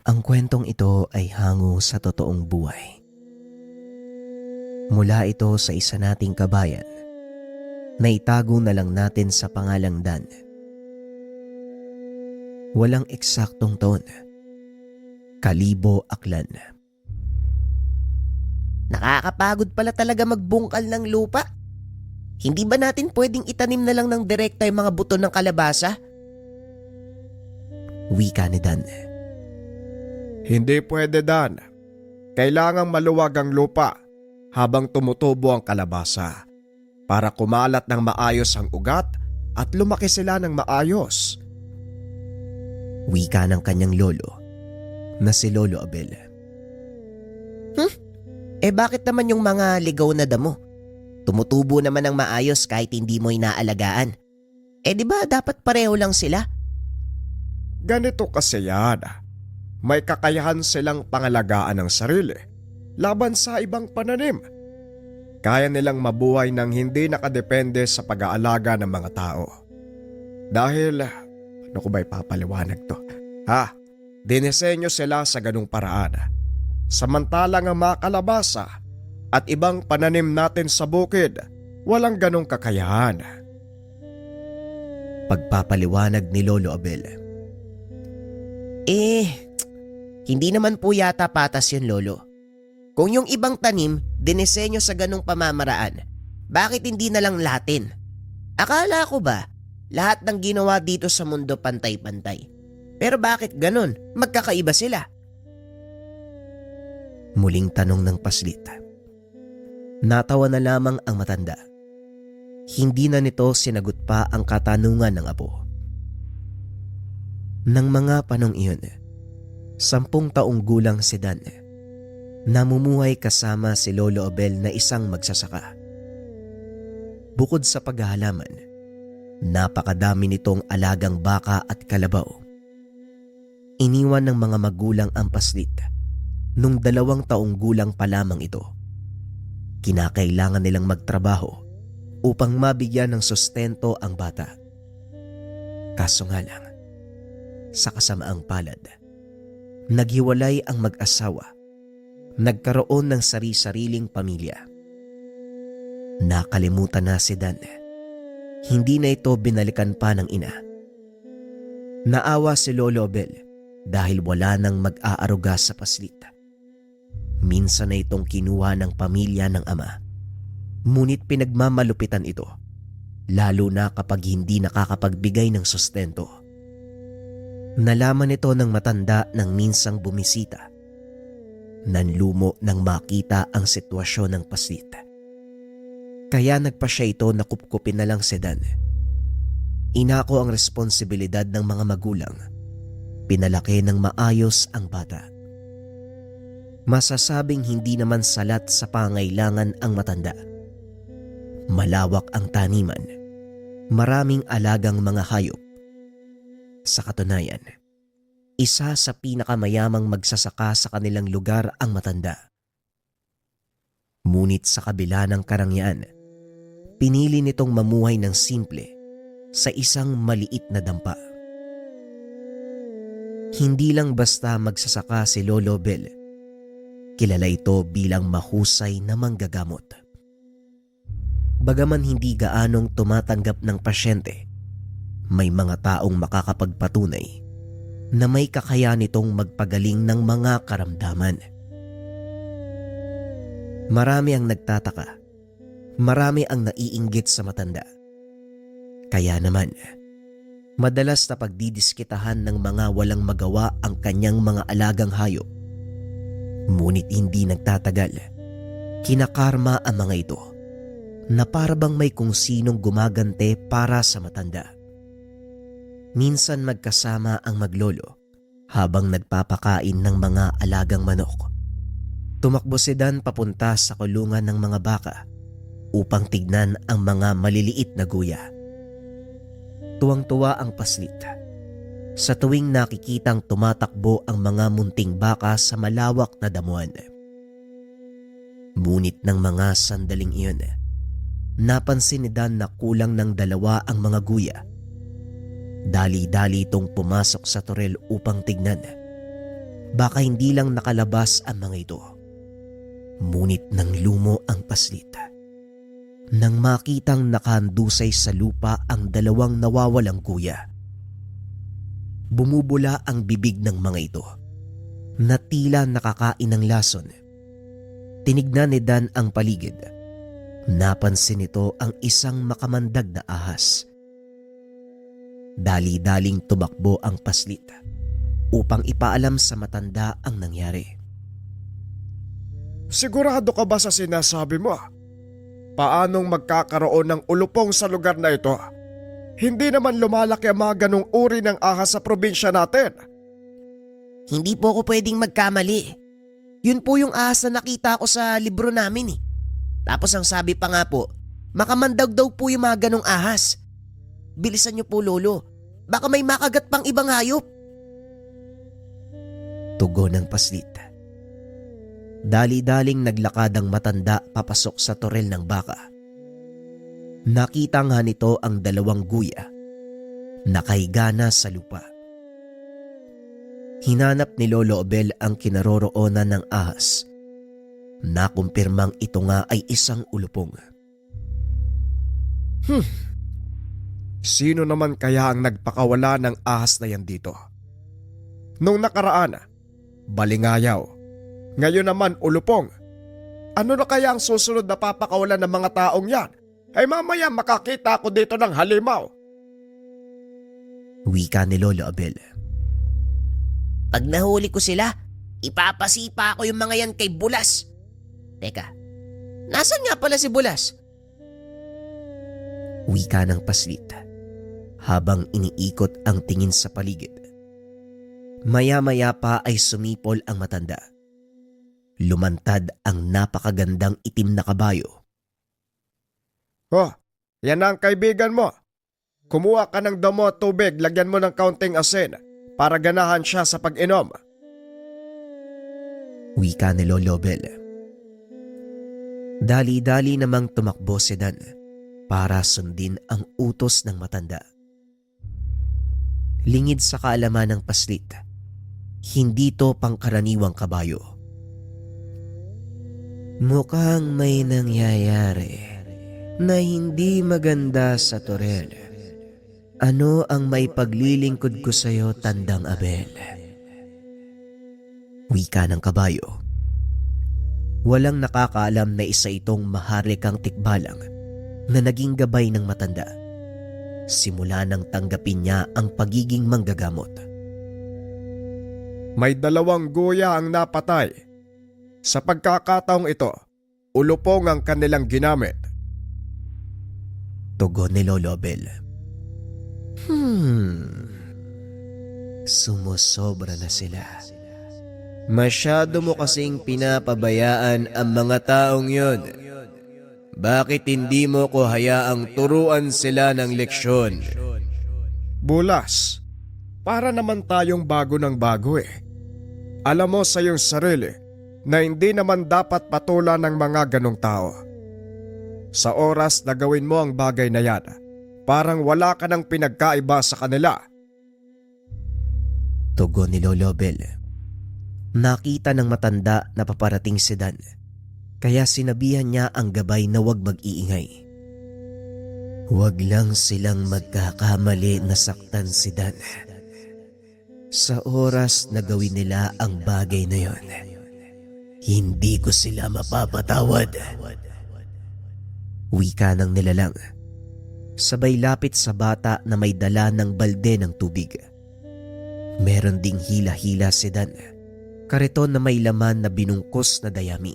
Ang kwentong ito ay hango sa totoong buhay. Mula ito sa isa nating kabayan na itago na lang natin sa pangalang Dan. Walang eksaktong taon. Kalibo Aklan. Nakakapagod pala talaga magbungkal ng lupa. Hindi ba natin pwedeng itanim na lang ng direkta yung mga buto ng kalabasa? Wika ni Dan. Hindi pwede, Dan. Kailangang maluwag ang lupa habang tumutubo ang kalabasa para kumalat ng maayos ang ugat at lumaki sila ng maayos. Wika ng kanyang lolo na si Lolo Abel. Bakit naman yung mga ligaw na damo? Tumutubo naman ng maayos kahit hindi mo inaalagaan. Di ba dapat pareho lang sila? Ganito kasi yan. May kakayahan silang pangalagaan ng sarili laban sa ibang pananim. Kaya nilang mabuhay ng hindi nakadepende sa pag-aalaga ng mga tao. Dahil, ano ko ba ipapaliwanag to? Dinisenyo sila sa ganung paraan. Samantalang ang mga kalabasa at ibang pananim natin sa bukid, walang ganong kakayahan. Pagpapaliwanag ni Lolo Abel. Hindi naman po yata patas yun, Lolo. Kung yung ibang tanim, dinisenyo sa ganung pamamaraan, bakit hindi na lang lahatin? Akala ko ba, lahat ng ginawa dito sa mundo pantay-pantay? Pero bakit ganun? Magkakaiba sila. Muling tanong ng paslit. Natawa na lamang ang matanda. Hindi na nito sinagot pa ang katanungan ng apo. Nang mga panong iyon, 10 taong gulang si Dan. Namumuhay kasama si Lolo Abel na isang magsasaka. Bukod sa paghahalaman, napakadami nitong alagang baka at kalabaw. Iniwan ng mga magulang ang paslit nung 2 taong gulang pa lamang ito. Kinakailangan nilang magtrabaho upang mabigyan ng sustento ang bata. Kaso nga lang, sa kasamaang palad, naghiwalay ang mag-asawa. Nagkaroon ng sari-sariling pamilya. Nakalimutan na si Dan. Hindi na ito binalikan pa ng ina. Naawa si Lolo Abel dahil wala nang mag-aaruga sa paslit. Minsan na itong kinuha ng pamilya ng ama. Ngunit pinagmamalupitan ito, lalo na kapag hindi nakakapagbigay ng sustento. Nalaman ito ng matanda nang minsang bumisita. Nanlumo nang makita ang sitwasyon ng paslit. Kaya nagpa siya ito na kupkupin na lang si Dan. Inako ang responsibilidad ng mga magulang. Pinalaki ng maayos ang bata. Masasabing hindi naman salat sa pangailangan ang matanda. Malawak ang taniman. Maraming alagang mga hayop. Sa katunayan, isa sa pinakamayamang magsasaka sa kanilang lugar ang matanda. Ngunit sa kabila ng karangyaan, pinili nitong mamuhay ng simple sa isang maliit na dampa. Hindi lang basta magsasaka si Lolo Abel. Kilala ito bilang mahusay na manggagamot. Bagaman hindi gaanong tumatanggap ng pasyente, may mga taong makakapagpatunay na may kakayahan nitong magpagaling ng mga karamdaman. Marami ang nagtataka. Marami ang naiinggit sa matanda. Kaya naman, madalas na pagdidiskitahan ng mga walang magawa ang kanyang mga alagang hayop. Ngunit hindi nagtatagal. Kinakarma ang mga ito na parabang may kung sinong gumagante para sa matanda. Minsan magkasama ang maglolo habang nagpapakain ng mga alagang manok. Tumakbo si Dan papunta sa kulungan ng mga baka upang tignan ang mga maliliit na guya. Tuwang-tuwa ang paslit sa tuwing nakikitang tumatakbo ang mga munting baka sa malawak na damuhan. Ngunit ng mga sandaling iyon, napansin ni Dan na kulang ng 2 ang mga guya. Dali-dali itong pumasok sa torel upang tignan. Baka hindi lang nakalabas ang mga ito. Ngunit nang lumo ang paslit, nang makitang nakahandusay sa lupa ang dalawang nawawalang kuya, bumubula ang bibig ng mga ito na tila nakakain ng lason. Tinignan ni Dan ang paligid. Napansin nito ang isang makamandag na ahas. Dali-daling tumakbo ang paslit upang ipaalam sa matanda ang nangyari. Sigurado ka ba sa sinasabi mo? Paanong magkakaroon ng ulupong sa lugar na ito? Hindi naman lumalaki ang mga ganong uri ng ahas sa probinsya natin. Hindi po ako pwedeng magkamali. Yun po yung ahas na nakita ko sa libro namin eh. Tapos ang sabi pa nga po, makamandag daw po yung mga ganong ahas. Bilisan niyo po lolo, baka may makagat pang ibang hayop. Tugon ng paslit. Dali-daling naglakad ang matanda papasok sa torel ng baka. Nakita nga nito ang dalawang guya nakahiga na sa lupa. Hinanap ni Lolo Obel ang kinaroroonan ng ahas. Nakumpirmang ito nga ay isang ulupong. Sino naman kaya ang nagpakawala ng ahas na yan dito? Nung nakaraan, balingayaw. Ngayon naman ulupong. Ano na kaya ang susunod na papakawalan ng mga taong yan? Ay mamaya makakita ako dito ng halimaw. Wika ni Lolo Abel. Pag nahuli ko sila, ipapasipa ko yung mga yan kay Bulas. Teka, nasan nga pala si Bulas? Wika ng paslit habang iniikot ang tingin sa paligid. Maya-maya pa ay sumipol ang matanda. Lumantad ang napakagandang itim na kabayo. Oh, yan ang kaibigan mo. Kumuha ka ng damo at tubig, lagyan mo ng kaunting asin para ganahan siya sa pag-inom. Wika ni Lolo Bel. Dali-dali namang tumakbo si Dan para sundin ang utos ng matanda. Lingid sa kaalaman ng paslit, hindi to pangkaraniwang kabayo. Mukhang may nangyayari na hindi maganda sa torel. Ano ang may paglilingkod ko sa iyo, Tandang Abel? Wika ng kabayo. Walang nakakaalam na isa itong maharlikang tikbalang na naging gabay ng matanda. Simula nang tanggapin niya ang pagiging manggagamot. May 2 guya ang napatay. Sa pagkakataong ito, ulupong ang kanilang ginamit. Tugon ni Lolo Abel. Sumusobra na sila. Masyado mo kasing pinapabayaan ang mga taong yon. Bakit hindi mo ko hayaang turuan sila ng leksyon? Bulas, para naman tayong bago ng bago eh. Alam mo sa iyong sarili na hindi naman dapat patulan ng mga ganong tao. Sa oras na gawin mo ang bagay na yan, parang wala ka ng pinagkaiba sa kanila. Tugon ni Lolo Bel. Nakita ng matanda na paparating si Dan, kaya sinabihan niya ang gabay na huwag mag-iingay. Huwag lang silang magkakamali na saktan si Dan. Sa oras na gawin nila ang bagay na yon, hindi ko sila mapapatawad. Wika ng nilalang. Sabay lapit sa bata na may dala ng balde ng tubig. Meron ding hila-hila si Dan. Kariton na may laman na binungkos na dayami.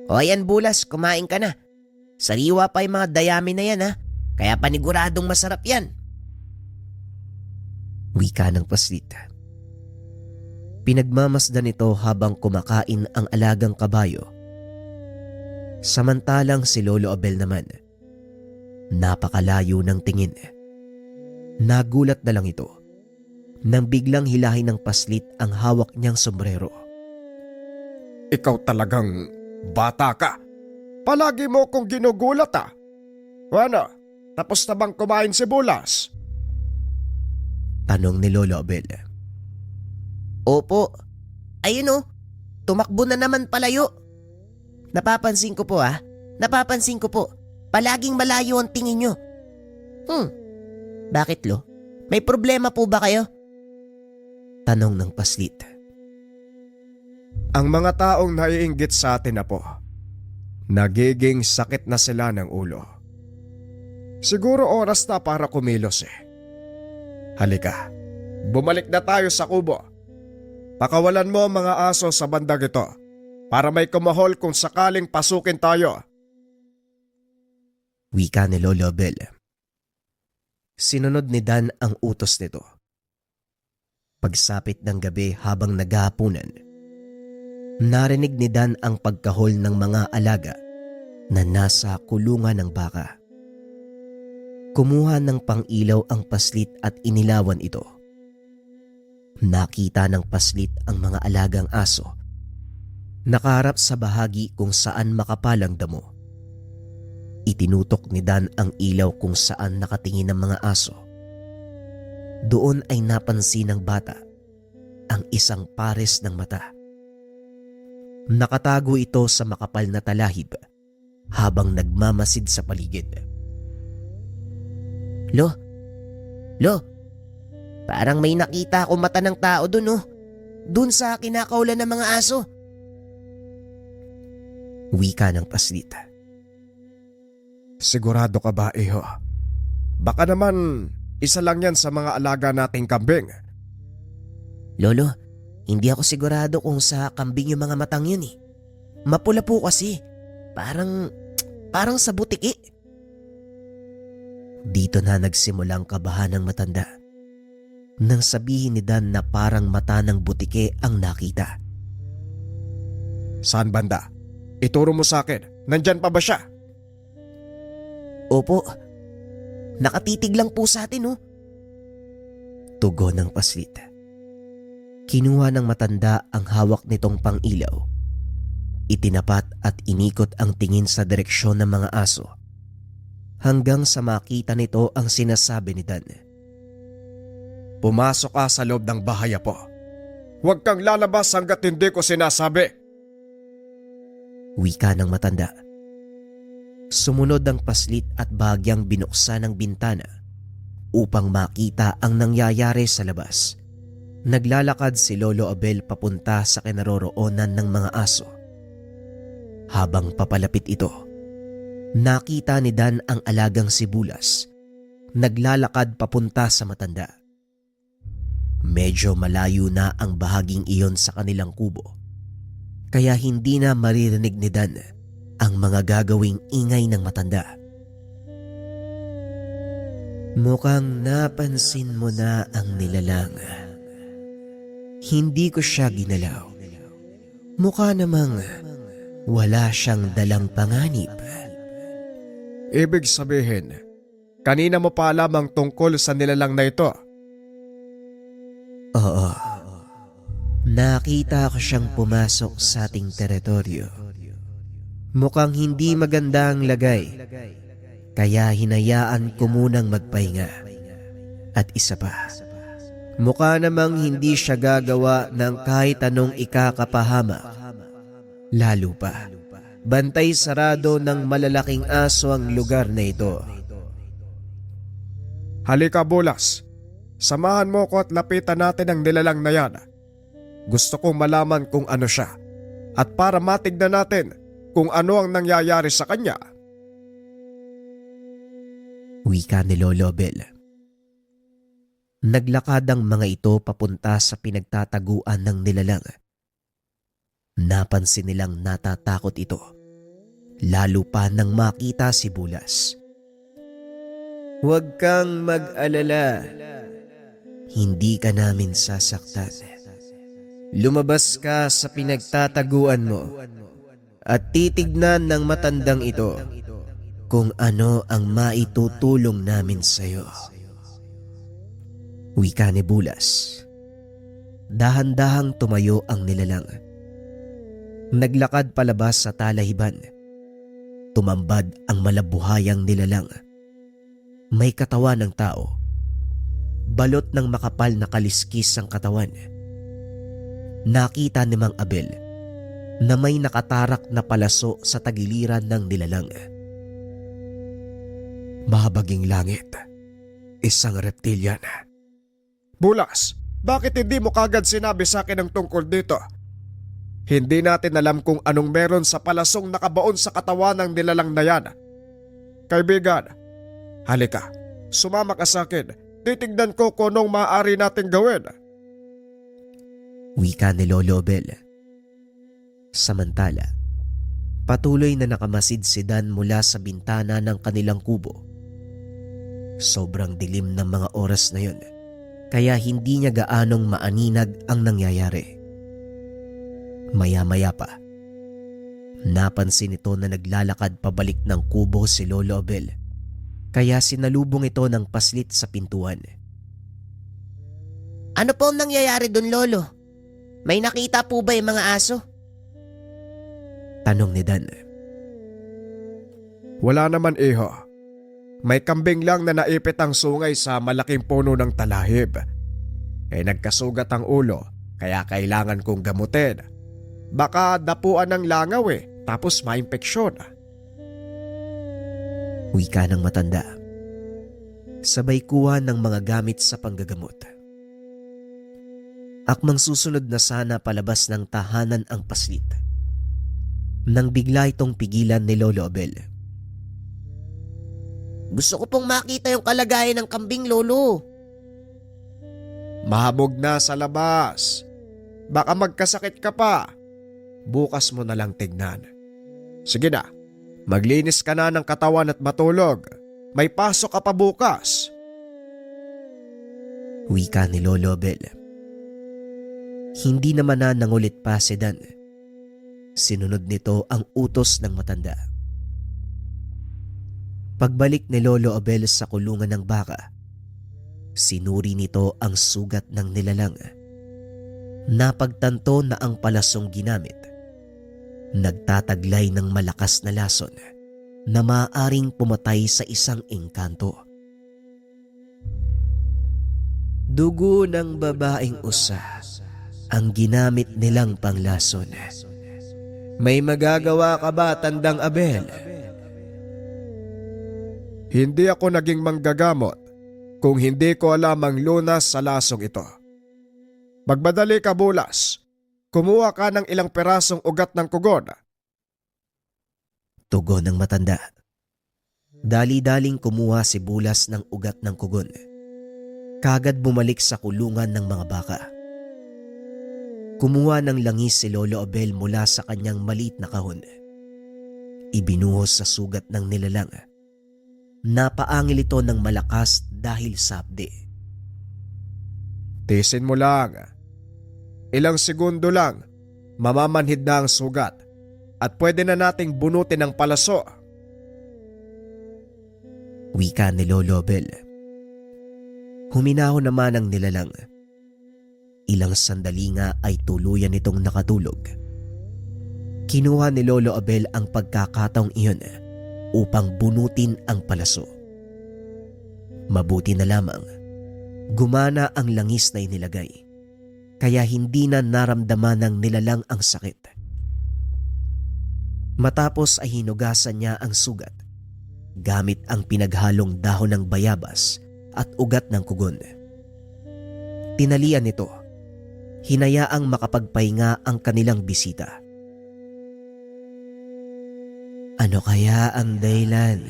O ayan Bulas, kumain ka na. Sariwa pa yung mga dayami na yan ha. Kaya paniguradong masarap yan. Wika ng paslita. Pinagmamasdan ito habang kumakain ang alagang kabayo. Samantalang si Lolo Abel naman, napakalayo ng tingin. Nagulat na lang ito nang biglang hilahin ng paslit ang hawak niyang sombrero. Ikaw talagang bata ka. Palagi mo kong ginugulat ah. Ano, tapos na bang kumain si Bulas? Tanong ni Lolo Abel. Opo. Ayun oh, tumakbo na naman palayo. Napapansin ko po napapansin ko po. Palaging malayo ang tingin nyo. Bakit lo? May problema po ba kayo? Tanong ng paslit. Ang mga taong naiinggit sa atin na po, nagiging sakit na sila ng ulo. Siguro oras na para kumilos eh. Halika, bumalik na tayo sa kubo. Pakawalan mo ang mga aso sa bandang ito para may kumahol kung sakaling pasukin tayo. Wika ni Lolo Abel. Sinunod ni Dan ang utos nito. Pagsapit ng gabi habang naghahapunan, narinig ni Dan ang pagkahol ng mga alaga na nasa kulungan ng baka. Kumuha ng pang-ilaw ang paslit at inilawan ito. Nakita ng paslit ang mga alagang aso. Nakaharap sa bahagi kung saan makapalang damo. Itinutok ni Dan ang ilaw kung saan nakatingin ang mga aso. Doon ay napansin ng bata ang isang pares ng mata. Nakatago ito sa makapal na talahib habang nagmamasid sa paligid. Lo, parang may nakita akong mata ng tao dun oh. Dun sa kinakaulan ng mga aso. Wika ng paslit. Sigurado ka ba, iho? Baka naman isa lang yan sa mga alaga nating kambing. Lolo, hindi ako sigurado kung sa kambing yung mga matang yun eh. Mapula po kasi. Parang sa butiki. Dito na nagsimulang kabahan ng matanda nang sabihin ni Dan na parang mata ng butike ang nakita. Saan banda? Ituro mo sa akin. Nandyan pa ba siya? Opo, nakatitig lang po sa atin oh. Tugon ng paslit. Kinuha ng matanda ang hawak nitong pang-ilaw. Itinapat at inikot ang tingin sa direksyon ng mga aso hanggang sa makita nito ang sinasabi ni Dan. Pumasok ka sa loob ng bahay po. Huwag kang lalabas hanggat hindi ko sinasabi. Wika ng matanda. Sumunod ang paslit at bahagyang binuksan ang bintana upang makita ang nangyayari sa labas. Naglalakad si Lolo Abel papunta sa kinaroroonan ng mga aso. Habang papalapit ito, nakita ni Dan ang alagang sibulas. Naglalakad papunta sa matanda. Medyo malayo na ang bahaging iyon sa kanilang kubo, kaya hindi na maririnig ni Dan ang mga gagawing ingay ng matanda. Mukhang napansin mo na ang nilalang. Hindi ko siya ginalaw. Mukha namang wala siyang dalang panganib. Ibig sabihin, kanina mo pa alam ang tungkol sa nilalang na ito. Oo. Nakita ko siyang pumasok sa ating teritoryo. Mukhang hindi maganda ang lagay, kaya hinayaan ko munang magpahinga. At isa pa, mukha namang hindi siya gagawa ng kahit anong ikakapahamak. Lalo pa, bantay sarado ng malalaking aso ang lugar na ito. Halika Bulas, samahan mo ko at lapitan natin ang nilalang na yan. Gusto kong malaman kung ano siya at para matignan natin kung ano ang nangyayari sa kanya. Wika ni Lolo Abel. Naglakad ang mga ito papunta sa pinagtataguan ng nilalang. Napansin nilang natatakot ito, lalo pa nang makita si Bulas. Huwag kang mag-alala. Hindi ka namin sasaktan. Lumabas ka sa pinagtataguan mo at titignan ng matandang ito kung ano ang maitutulong namin sa iyo. Wika ni Bulas. Dahan-dahang tumayo ang nilalang. Naglakad palabas sa talahiban. Tumambad ang malabuhayang nilalang. May katawan ng tao. Balot ng makapal na kaliskis ang katawan. nakita ni Mang Abel na may nakatarak na palaso sa tagiliran ng nilalang. Mahabaging langit, isang reptilian. Bulas, bakit hindi mo kagad sinabi sa akin ang tungkol dito? Hindi natin alam kung anong meron sa palasong nakabaon sa katawan ng nilalang na yan. Kaibigan, halika, sumama ka sa akin. Titignan ko kung anong maaari nating gawin. Wika ni Lolo Abel. Samantala, patuloy na nakamasid si Dan mula sa bintana ng kanilang kubo. Sobrang dilim ng mga oras na yun, kaya hindi niya gaanong maaninag ang nangyayari. Maya-maya pa, napansin ito na naglalakad pabalik ng kubo si Lolo Abel, kaya sinalubong ito ng paslit sa pintuan. Ano po ang nangyayari doon, Lolo? May nakita po ba yung mga aso? Tanong ni Dan. Wala naman, iho. May kambing lang na naipit ang sungay sa malaking puno ng talahib. Nagkasugat ang ulo, kaya kailangan kong gamutin. Baka dapuan ng langaw tapos maimpeksyon. Wika ng matanda. Sabay kuha ng mga gamit sa panggagamot. Akmang susunod na sana palabas ng tahanan ang paslit, nang bigla itong pigilan ni Lolo Abel. Gusto ko pong makita yung kalagayan ng kambing, Lolo. Mahabog na sa labas. Baka magkasakit ka pa. Bukas mo na lang tignan. Sige na, maglinis ka na ng katawan at matulog. May pasok ka pa bukas. Wika ni Lolo Abel. Hindi naman na nangulit pa si Dan. Sinunod nito ang utos ng matanda. Pagbalik ni Lolo Abel sa kulungan ng baka, sinuri nito ang sugat ng nilalang. Napagtanto na ang palasong ginamit nagtataglay ng malakas na lason na maaaring pumatay sa isang engkanto. Dugo ng babaeng usa ang ginamit nilang panglason. May magagawa ka ba, Tandang Abel? Hindi ako naging manggagamot kung hindi ko alam ang lunas sa lasong ito. Magmadali ka, Bulas. Kumuha ka ng ilang perasong ugat ng kugon. Tugon ng matanda. Dali-daling kumuha si Bulas ng ugat ng kugon. Kagad bumalik sa kulungan ng mga baka. Kumuha ng langis si Lolo Abel mula sa kanyang maliit na kahon. Ibinuhos sa sugat ng nilalang. Napaangil ito ng malakas dahil sa hapdi. Tisin mo lang. Ilang segundo lang, mamamanhid na ang sugat at pwede na nating bunutin ang palaso. Wika ni Lolo Abel. Huminaho naman ang nilalang. Ilang sandali nga ay tuluyan itong nakatulog. Kinuha ni Lolo Abel ang pagkakataong iyon upang bunutin ang palaso. Mabuti na lamang, gumana ang langis na inilagay, kaya hindi na naramdaman ng nilalang ang sakit. Matapos ay hinugasan niya ang sugat gamit ang pinaghalong dahon ng bayabas at ugat ng kugon. Tinalian nito, hinayaang makapagpahinga ang kanilang bisita. Ano kaya ang dahilan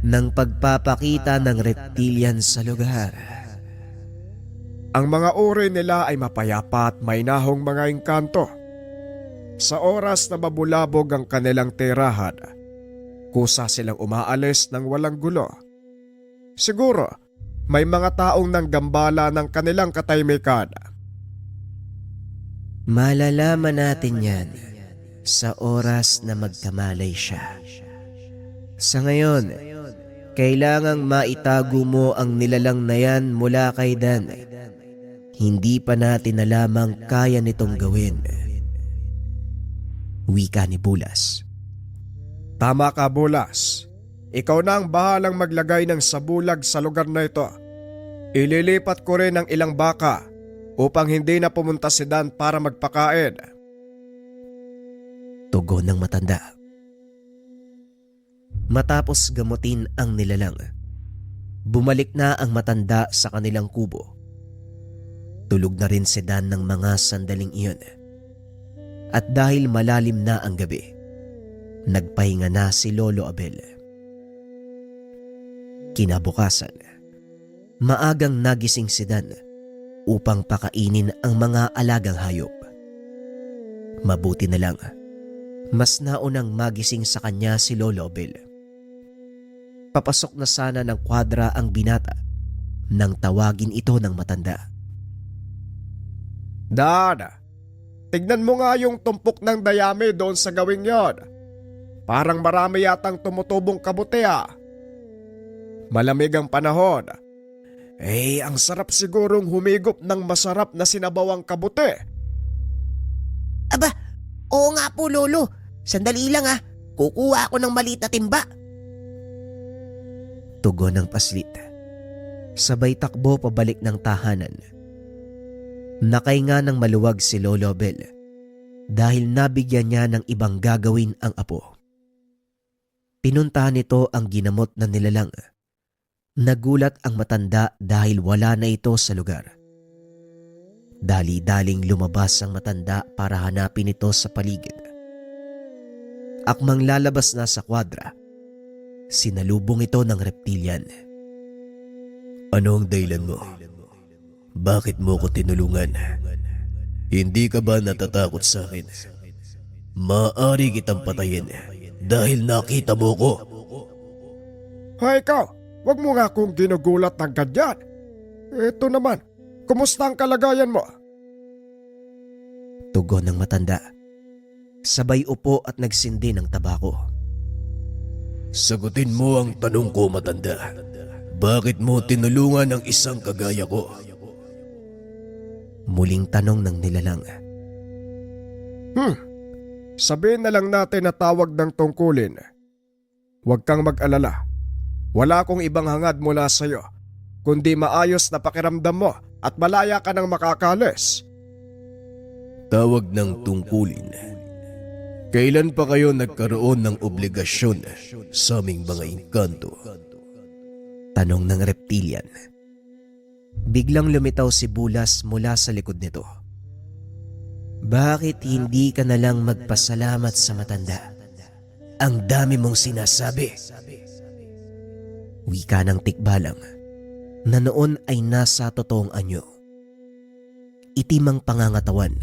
ng pagpapakita ng reptilian sa lugar? Ang mga uri nila ay mapayapa at may nahong mga engkanto. Sa oras na mabulabog ang kanilang tirahan, kusa silang umaalis ng walang gulo. Siguro, may mga taong nanggambala ng kanilang katahimikan. Malalaman natin yan sa oras na magkamalay siya. Sa ngayon, kailangang maitago mo ang nilalang na yan mula kay Dan. Hindi pa natin alamang kaya nitong gawin. Wika ni Bulas. Tama ka, Bulas. Ikaw na ang bahalang maglagay ng sabulag sa lugar na ito. Ililipat ko rin ang ilang baka upang hindi na pumunta si Dan para magpakain. Tugon ng matanda. Matapos gamutin ang nilalang, bumalik na ang matanda sa kanilang kubo. Tulog na rin si Dan ng mga sandaling iyon. At dahil malalim na ang gabi, nagpahinga na si Lolo Abel. Kinabukasan, maagang nagising si Dan upang pakainin ang mga alagang hayop. Mabuti na lang, mas naunang magising sa kanya si Lolo Abel. Papasok na sana ng kwadra ang binata nang tawagin ito ng matanda. Dan, tignan mo nga yung tumpok ng dayami doon sa gawing yon. Parang marami yatang tumutubong kabuti ah. Malamig ang panahon. Ang sarap sigurong humigop ng masarap na sinabawang kabuti. Aba, oo nga po lolo. Sandali lang kukuha ako ng maliit na timba. Tugon ng paslit. Sabay takbo pabalik ng tahanan. Nakahinga ng maluwag si Lolo Abel dahil nabigyan niya ng ibang gagawin ang apo. Pinuntahan nito ang ginamot na nilalang. Nagulat ang matanda dahil wala na ito sa lugar. Dali-daling lumabas ang matanda para hanapin ito sa paligid. Akmang lalabas na sa kwadra, sinalubong ito ng reptilian. Ano ang dahilan mo? Bakit mo ko tinulungan? Hindi ka ba natatakot sa akin? Maaari kitang patayin dahil nakita mo ko. Hay ikaw, wag mo nga akong ginugulat ng ganyan. Ito naman, kumusta ang kalagayan mo? Tugon ng matanda. Sabay upo at nagsindi ng tabako. Sagutin mo ang tanong ko, matanda. Bakit mo tinulungan ang isang kagaya ko? Muling tanong ng nilalang. Sabihin na lang natin na tawag ng tungkulin. Huwag kang mag-alala. Wala akong ibang hangad mula sa'yo, kundi maayos na pakiramdam mo at malaya ka ng makakalis. Tawag ng tungkulin. Kailan pa kayo nagkaroon ng obligasyon sa aming mga engkanto? Tanong ng reptilian. Biglang lumitaw si Bulas mula sa likod nito. Bakit hindi ka na lang magpasalamat sa matanda? Ang dami mong sinasabi. Wika ng tikbalang na noon ay nasa totoong anyo. Itim ang pangangatawan,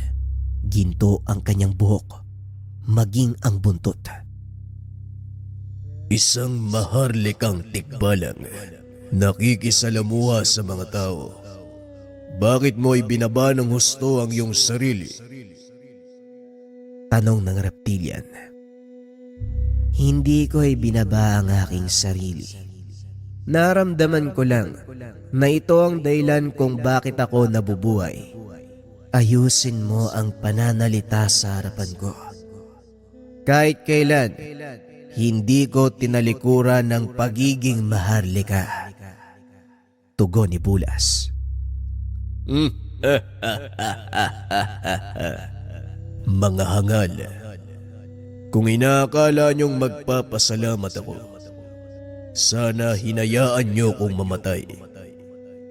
ginto ang kanyang buhok, maging ang buntot. Isang maharlikang tikbalang, nakikisalamuha sa mga tao. Bakit mo ibinaba ng husto ang iyong sarili? Tanong ng reptilian. Hindi ko ibinaba ang aking sarili. Naramdaman ko lang na ito ang dahilan kung bakit ako nabubuhay. Ayusin mo ang pananalita sa harapan ko. Kahit kailan, hindi ko tinalikuran ng pagiging maharlika. Tugon ni Bulas. Mga hangal, kung inaakala niyong magpapasalamat ako, sana hinayaan niyo kong mamatay.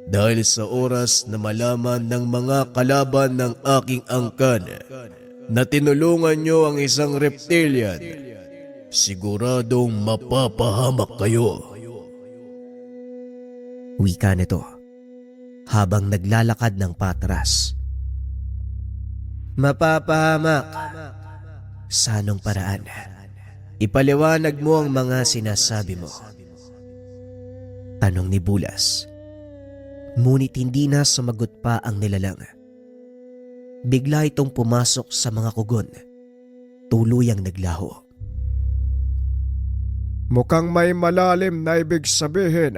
Dahil sa oras na malaman ng mga kalaban ng aking angkan na tinulungan niyo ang isang reptilian, siguradong mapapahamak kayo. Wika nito habang naglalakad ng patras. Mapapahamak. Sa anong paraan? Ipaliwanag mo ang mga sinasabi mo. Tanong ni Bulas. Ngunit hindi na sumagot pa ang nilalang. Bigla itong pumasok sa mga kugon. Tuluyang naglaho. Mukhang may malalim na ibig sabihin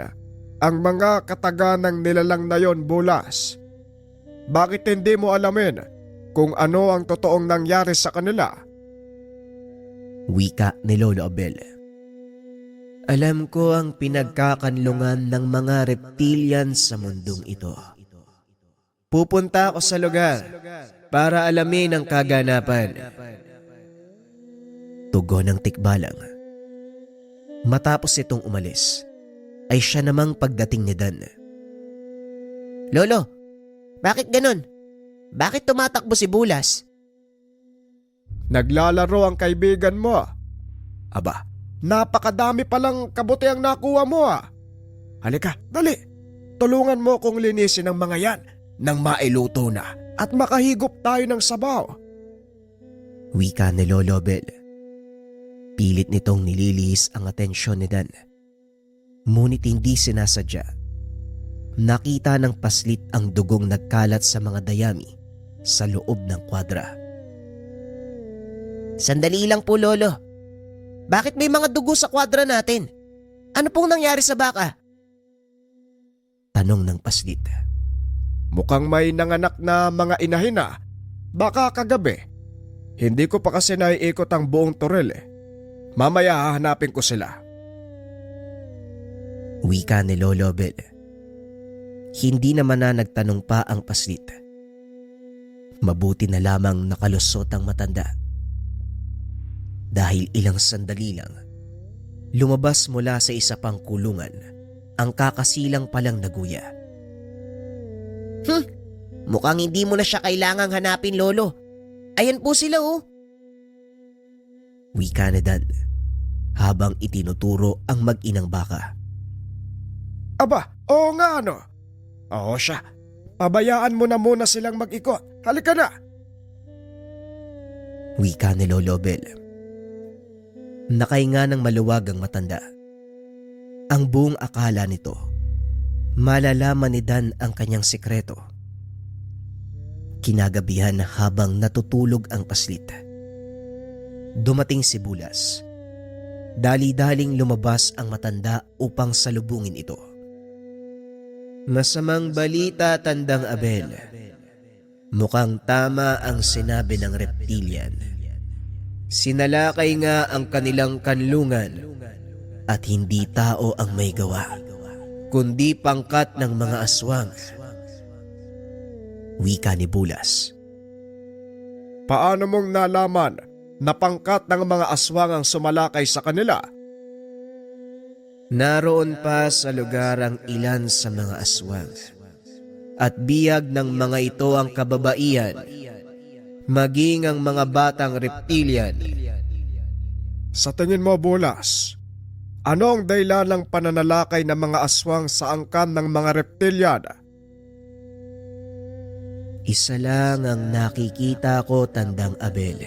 ang mga kataganang nilalang na yon, Bulas. Bakit hindi mo alamin kung ano ang totoong nangyari sa kanila? Wika ni Lolo Abel. Alam ko ang pinagkakanlungan ng mga reptilian sa mundong ito. Pupunta ako sa lugar para alamin ang kaganapan. Tugon ng tikbalang. Matapos itong umalis, ay siya namang pagdating ni Dan. Lolo, bakit ganun? Bakit tumatakbo si Bulas? Naglalaro ang kaibigan mo. Aba, napakadami palang kabutiang nakuha mo. Halika, dali. Tulungan mo kong linisin ang mga yan nang mailuto na at makahigop tayo ng sabaw. Wika ni Lolo Bel. Pilit nitong nililihis ang atensyon ni Dan. Ngunit hindi sinasadya. Nakita ng paslit ang dugong nagkalat sa mga dayami sa loob ng kwadra. Sandali lang po, Lolo. Bakit may mga dugo sa kwadra natin? Ano pong nangyari sa baka? Tanong ng paslit. Mukhang may nanganak na mga inahin na. Baka kagabi. Hindi ko pa kasi naiikot ang buong Toril eh. Mamaya hahanapin ko sila. Wika ni Lolo Bel. Hindi naman na nagtanong pa ang paslit. Mabuti na lamang nakalusot ang matanda. Dahil ilang sandali lang, lumabas mula sa isa pang kulungan ang kakasilang palang naguya. Mukhang hindi mo na siya kailangang hanapin, Lolo. Ayan po sila, oh. Wika ni Dan habang itinuturo ang mag-inang baka. Aba, oo nga ano. Oo siya. Pabayaan mo na muna silang mag-ikot. Halika na. Wika ni Lolo Bel. Nakahinga ng maluwag ang matanda. Ang buong akala nito, malalaman ni Dan ang kanyang sikreto. Kinagabihan habang natutulog ang paslit. Dumating si Bulas. Dali-daling lumabas ang matanda upang salubungin ito. Masamang balita, Tandang Abel. Mukhang tama ang sinabi ng reptilian. Sinalakay nga ang kanilang kanlungan at hindi tao ang may gawa, kundi pangkat ng mga aswang. Wika ni Bulas. Paano mong nalaman na pangkat ng mga aswang ang sumalakay sa kanila? Naroon pa sa lugar ang ilan sa mga aswang at biyag ng mga ito ang kababaihan, maging ang mga batang reptilian. Sa tingin mo, Bulas, ano ang dahilan ng pananalakay ng mga aswang sa angkan ng mga reptilian? Isa lang ang nakikita ko, Tandang Abel.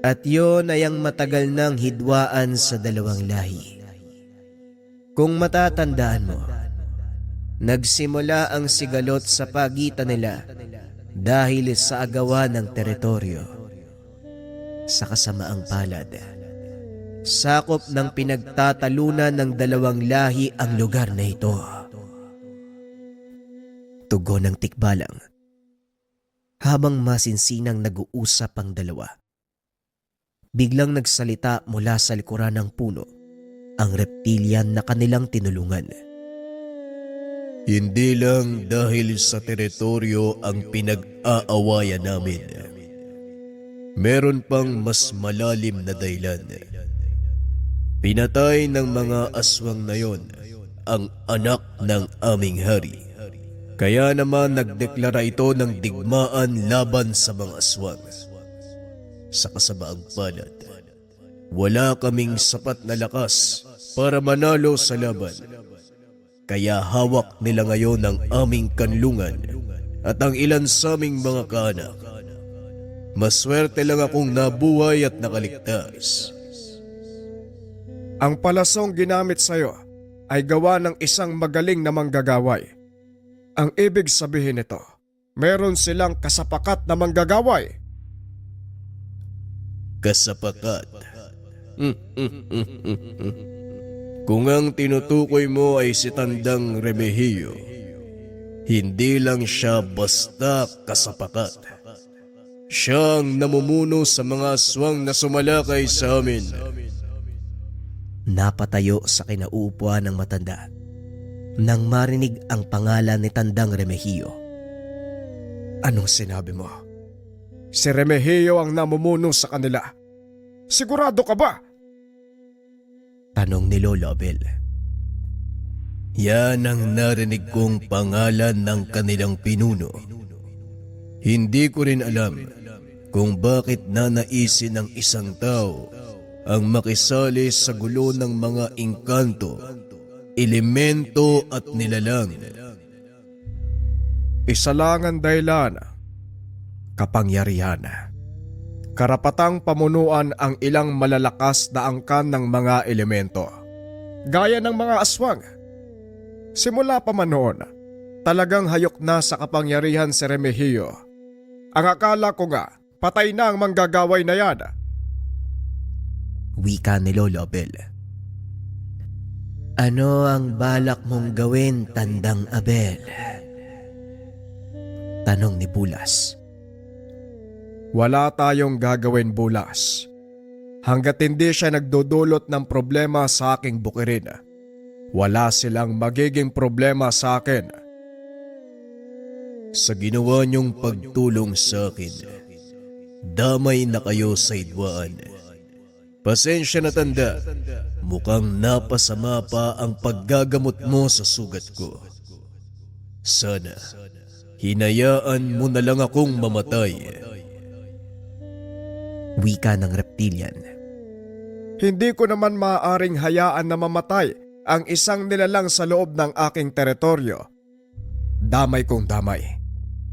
At yun ay ang matagal nang hidwaan sa dalawang lahi. Kung matatandaan mo, nagsimula ang sigalot sa pagitan nila dahil sa agawan ng teritoryo. Sa kasamaang palad, sakop ng pinagtatalunan ng dalawang lahi ang lugar na ito. Tugon ng tikbalang habang masinsinang nag-uusap ang dalawa. Biglang nagsalita mula sa likuran ng puno ang reptilian na kanilang tinulungan. Hindi lang dahil sa teritoryo ang pinag-aawayan namin. Meron pang mas malalim na dahilan. Pinatay ng mga aswang na yon ang anak ng aming hari. Kaya naman nagdeklara ito ng digmaan laban sa mga aswang. Sa kasamaang palad, wala kaming sapat na lakas para manalo sa laban. Kaya hawak nila ngayon ang aming kanlungan at ang ilan sa aming mga kaanak. Maswerte lang akong nabuhay at nakaligtas. Ang palasong ginamit sa'yo ay gawa ng isang magaling na manggagaway. Ang ibig sabihin nito, meron silang kasapakat na manggagaway. Kasapakat. Kung ang tinutukoy mo ay si Tandang Remigio, hindi lang siya basta kasapakat. Siya ang namumuno sa mga aswang na sumalakay sa amin. Napatayo sa kinauupuan ng matanda nang marinig ang pangalan ni Tandang Remigio. Anong sinabi mo? Si Remigio ang namumuno sa kanila. Sigurado ka ba? Tanong ni Lolo Abel. Yan ang narinig kong pangalan ng kanilang pinuno. Hindi ko rin alam kung bakit nanaisin ng isang tao ang makisali sa gulo ng mga engkanto, elemento at nilalang. Isa lang ang dahilan. Kapangyarihan. Karapatang pamunuan ang ilang malalakas na angkan ng mga elemento. Gaya ng mga aswang. Simula pa man noon, talagang hayok na sa kapangyarihan si Remigio. Ang akala ko nga, patay na ang manggagaway na yan. Wika ni Lolo Abel. Ano ang balak mong gawin, Tandang Abel? Tanong ni Bulas. Wala tayong gagawin, Bulas. Hanggat hindi siya nagdudulot ng problema sa aking bukirin, wala silang magiging problema sa akin. Sa ginawa niyong pagtulong sa akin, damay na kayo sa hidwaan. Pasensya na, Tanda, mukhang napasama pa ang paggagamot mo sa sugat ko. Sana, hinayaan mo na lang akong mamatay. Wika ng reptilian. Hindi ko naman maaaring hayaan na mamatay ang isang nilalang sa loob ng aking teritoryo. Damay kong damay.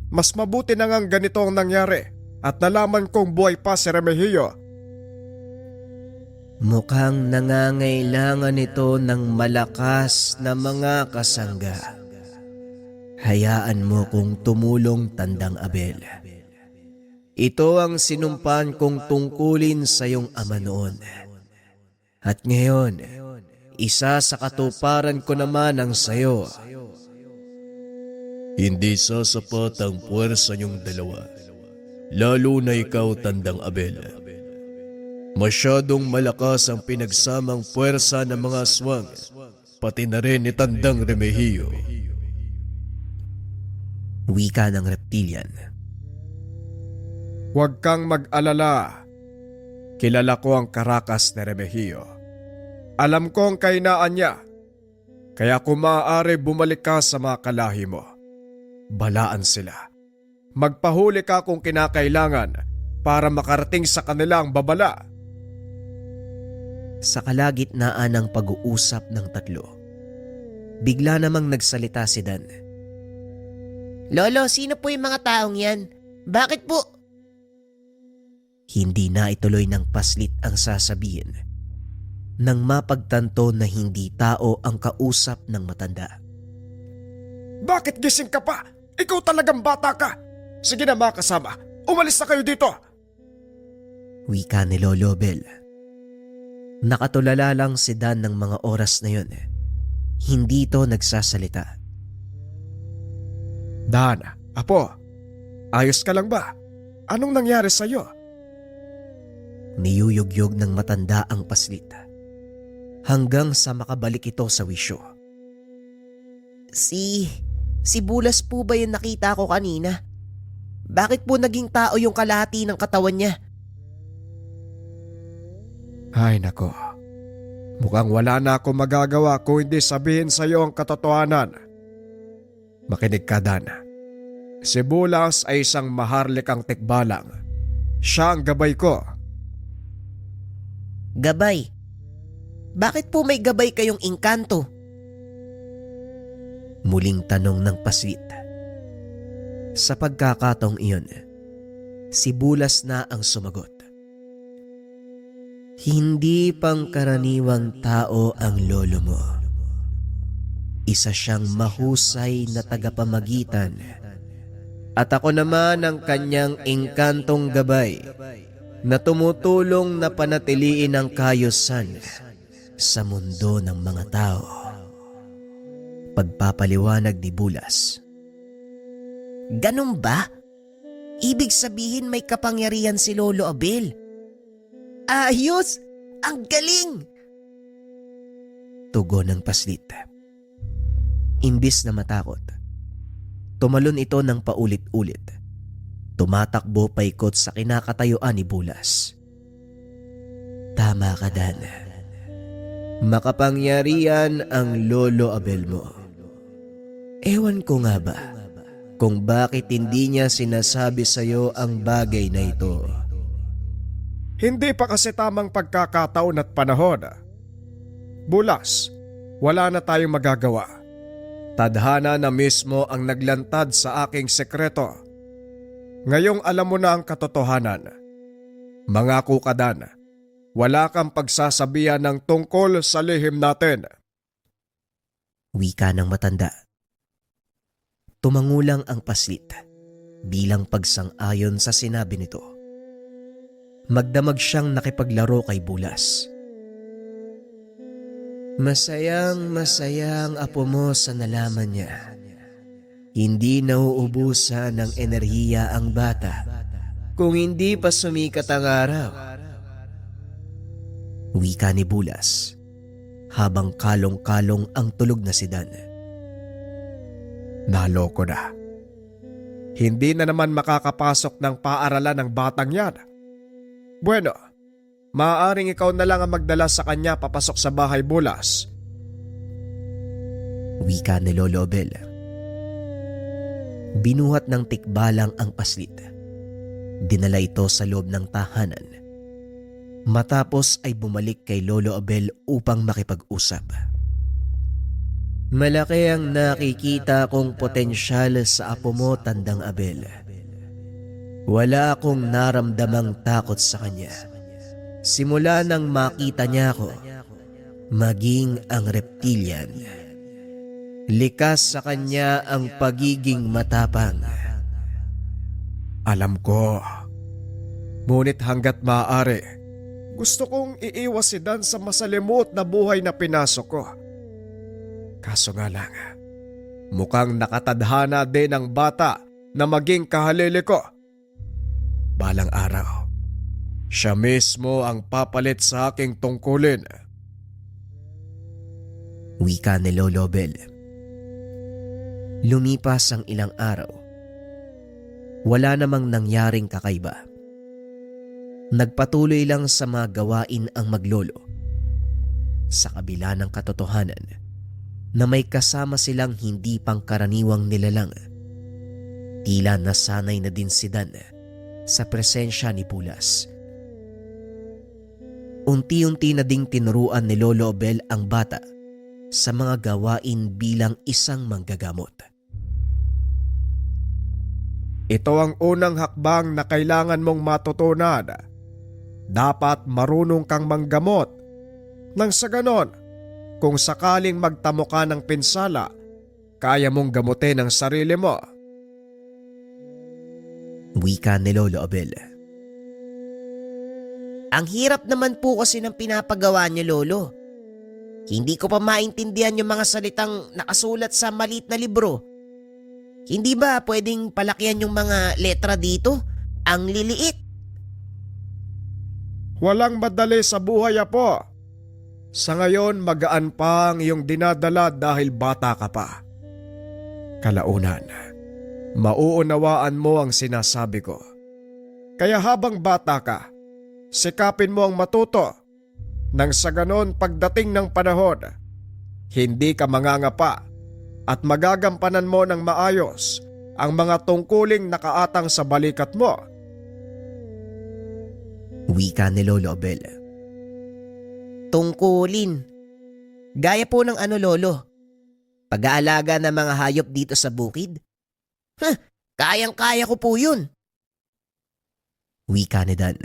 Mas mabuti na ngang ganito ang nangyari at nalaman kong buhay pa si Remigio. Mukhang nangangailangan ito ng malakas na mga kasangga. Hayaan mo kong tumulong, Tandang Abel. Ito ang sinumpan kong tungkulin sa iyong ama noon. At ngayon, isa sa katuparan ko naman ang sayo. Hindi sasapat ang puwersa niyong dalawa, lalo na ikaw, Tandang Abel. Masyadong malakas ang pinagsamang puwersa ng mga aswang, pati na rin ni Tandang Remigio. Wika ng reptilian. Huwag kang mag-alala. Kilala ko ang karakas ni Remigio. Alam ko ang kainaan niya. Kaya kung maaari bumalik ka sa mga kalahi mo, balaan sila. Magpahuli ka kung kinakailangan para makarating sa kanila ang babala. Sa kalagitnaan ng pag-uusap ng tatlo, bigla namang nagsalita si Dan. Lolo, sino po yung mga taong yan? Bakit po? Hindi na ituloy ng paslit ang sasabihin nang mapagtanto na hindi tao ang kausap ng matanda. Bakit gising ka pa? Ikaw talagang bata ka. Sige na mga kasama, umalis na kayo dito. Wika ni Lolo Bel. Nakatulala lang si Dan ng mga oras na yun. Hindi ito nagsasalita. Dan, apo, ayos ka lang ba? Anong nangyari sa'yo? Niyuyugyog ng matanda ang paslit hanggang sa makabalik ito sa wisyo. Si Bulas po ba yung nakita ko kanina? Bakit po naging tao yung kalahati ng katawan niya? Ay nako, mukhang wala na ako magagawa kung hindi sabihin sa'yo ang katotohanan. Makinig ka, Dan. Si Bulas ay isang maharlikang tikbalang. Siya ang gabay ko. Gabay? Bakit po may gabay kayong engkanto? Muling tanong ng paslit. Sa pagkakataong iyon, si Bulas na ang sumagot. Hindi pangkaraniwang tao ang lolo mo. Isa siyang mahusay na tagapamagitan. At ako naman ang kanyang engkantong gabay na tumutulong na panatiliin ang kaayusan sa mundo ng mga tao. Pagpapaliwanag ni Bulas. Ganun ba? Ibig sabihin may kapangyarihan si Lolo Abel. Ayos! Ang galing! Tugon ng paslit. Imbis na matakot, tumalon ito ng paulit-ulit Tumatakbo paikot sa kinakatayuan ni Bulas. Tama ka, Dan. Makapangyarihan ang Lolo Abel mo. Ewan ko nga ba kung bakit hindi niya sinasabi sa'yo ang bagay na ito. Hindi pa kasi tamang pagkakataon at panahon. Bulas, wala na tayong magagawa. Tadhana na mismo ang naglantad sa aking sekreto. Ngayong alam mo na ang katotohanan. Mangako ka, Dan, wala kang pagsasabihan ng tungkol sa lihim natin. Wika ng matanda. Tumangulang ang paslit bilang pagsang-ayon sa sinabi nito. Magdamag siyang nakipaglaro kay Bulas. Masayang-masaya ang apo mo sa nalaman niya. Hindi nauubusan ng enerhiya ang bata kung hindi pa sumikat ang araw. Wika ni Bulas habang kalong-kalong ang tulog na si Dan. Naloko na. Hindi na naman makakapasok ng paaralan ng batang yan. Bueno, maaaring ikaw na lang ang magdala sa kanya papasok sa bahay, Bulas. Wika ni Lolo Abel. Binuhat ng tikbalang ang paslit. Dinala ito sa loob ng tahanan. Matapos ay bumalik kay Lolo Abel upang makipag-usap. Malaki ang nakikita kong potensyal sa apo mo, Tandang Abel. Wala akong naramdamang takot sa kanya. Simula nang makita niya ako, maging ang reptilian. Likas sa kanya ang pagiging matapang. Alam ko. Ngunit hanggat maaari, gusto kong iiwas si Dan sa masalimuot na buhay na pinasok ko. Kaso nga lang, mukhang nakatadhana din ang bata na maging kahalili ko. Balang araw, siya mismo ang papalit sa aking tungkulin. Wika ni Lolo Abel. Lumipas ang ilang araw. Wala namang nangyaring kakaiba. Nagpatuloy lang sa mga gawain ang maglolo. Sa kabila ng katotohanan na may kasama silang hindi pangkaraniwang nilalang, tila nasanay na din si Dan sa presensya ni Bulas. Unti-unti na ding tinuruan ni Lolo Abel ang bata sa mga gawain bilang isang manggagamot. Ito ang unang hakbang na kailangan mong matutunan. Dapat marunong kang manggamot. Nang sa ganon, kung sakaling magtamo ka ng pinsala, kaya mong gamutin ang sarili mo. Wika ni Lolo Abel. Ang hirap naman po kasi ng pinapagawa niyo, Lolo. Hindi ko pa maintindihan yung mga salitang nakasulat sa maliit na libro. Hindi ba pwedeng palakihan yung mga letra dito? Ang liliit. Walang madali sa buhay, apo. Sa ngayon, magaan pa ang iyong dinadala dahil bata ka pa. Kalaunan, mauunawaan mo ang sinasabi ko. Kaya habang bata ka, sikapin mo ang matuto. Nang sa ganon pagdating ng panahon, hindi ka mangangapa at magagampanan mo ng maayos ang mga tungkuling nakaatang sa balikat mo. Wika ni Lolo Abel. Tungkulin. Gaya po ng ano, Lolo? Pag-aalaga ng mga hayop dito sa bukid? Kayang-kaya ko po yun. Wika ni Dan.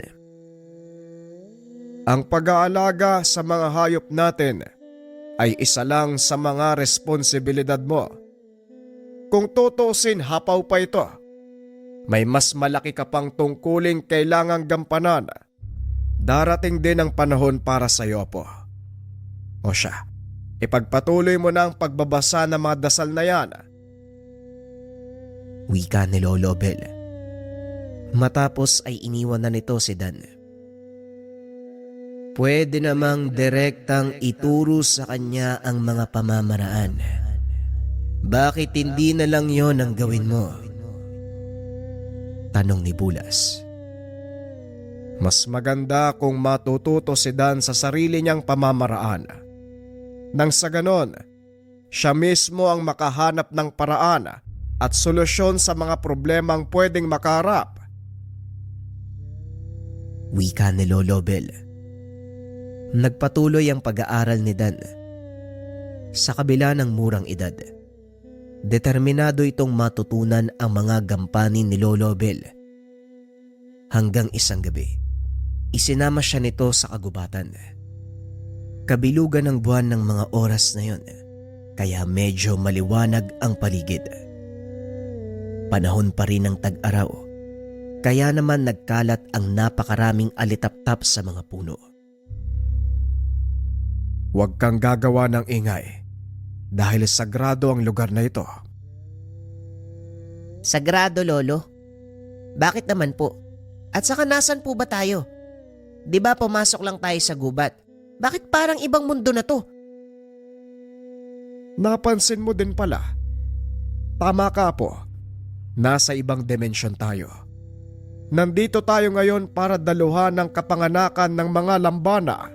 Ang pag-aalaga sa mga hayop natin ay isa lang sa mga responsibilidad mo. Kung tutusin, hapaw pa ito. May mas malaki ka pang tungkuling kailangang gampanan. Darating din ang panahon para sa iyo, apo. O siya, ipagpatuloy mo na ang pagbabasa ng mga dasal na yan. Wika ni Lolo Abel. Matapos ay iniwan na nito si Dan. Pwede namang direktang ituro sa kanya ang mga pamamaraan. Bakit hindi na lang yon ang gawin mo? Tanong ni Bulas. Mas maganda kung matututo si Dan sa sarili niyang pamamaraan. Nang sa ganon, siya mismo ang makahanap ng paraan at solusyon sa mga problemang pwedeng makaharap. Wika ni Lolo Bel. Nagpatuloy ang pag-aaral ni Dan. Sa kabila ng murang edad, determinado itong matutunan ang mga gampanin ni Lolo Bel. Hanggang isang gabi, isinama siya nito sa kagubatan. Kabilugan ng buwan ng mga oras na yon, kaya medyo maliwanag ang paligid. Panahon pa rin ng tag-araw, kaya naman nagkalat ang napakaraming alitaptap sa mga puno. Huwag kang gagawa ng ingay dahil sagrado ang lugar na ito. Sagrado, Lolo? Bakit naman po? At saka nasan po ba tayo? Di ba pumasok lang tayo sa gubat? Bakit parang ibang mundo na to? Napansin mo din pala. Tama ka po. Nasa ibang dimensyon tayo. Nandito tayo ngayon para daluhan ng kapanganakan ng mga lambana.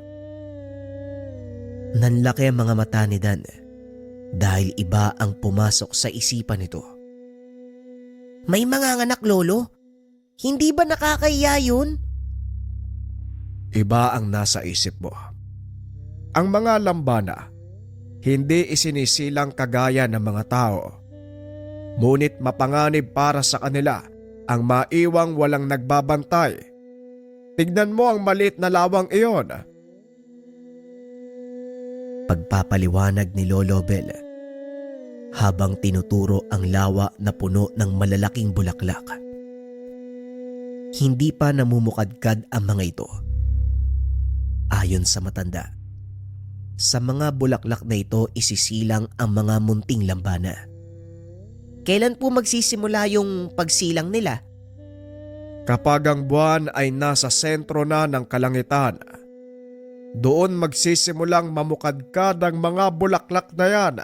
Nanlaki ang mga mata ni Dan dahil iba ang pumasok sa isipan nito. May mga anak, Lolo? Hindi ba nakakahiya yun? Iba ang nasa isip mo. Ang mga lambana, hindi isinisilang kagaya ng mga tao. Ngunit mapanganib para sa kanila ang maiwang walang nagbabantay. Tignan mo ang maliit na lawang iyon. Pagpapaliwanag ni Lolo Bel habang tinuturo ang lawa na puno ng malalaking bulaklak. Hindi pa namumukadkad ang mga ito. Ayon sa matanda, sa mga bulaklak na ito isisilang ang mga munting lambana. Kailan po magsisimula yung pagsilang nila? Kapag ang buwan ay nasa sentro na ng kalangitan, doon magsisimulang mamukadkad ang mga bulaklak na yan.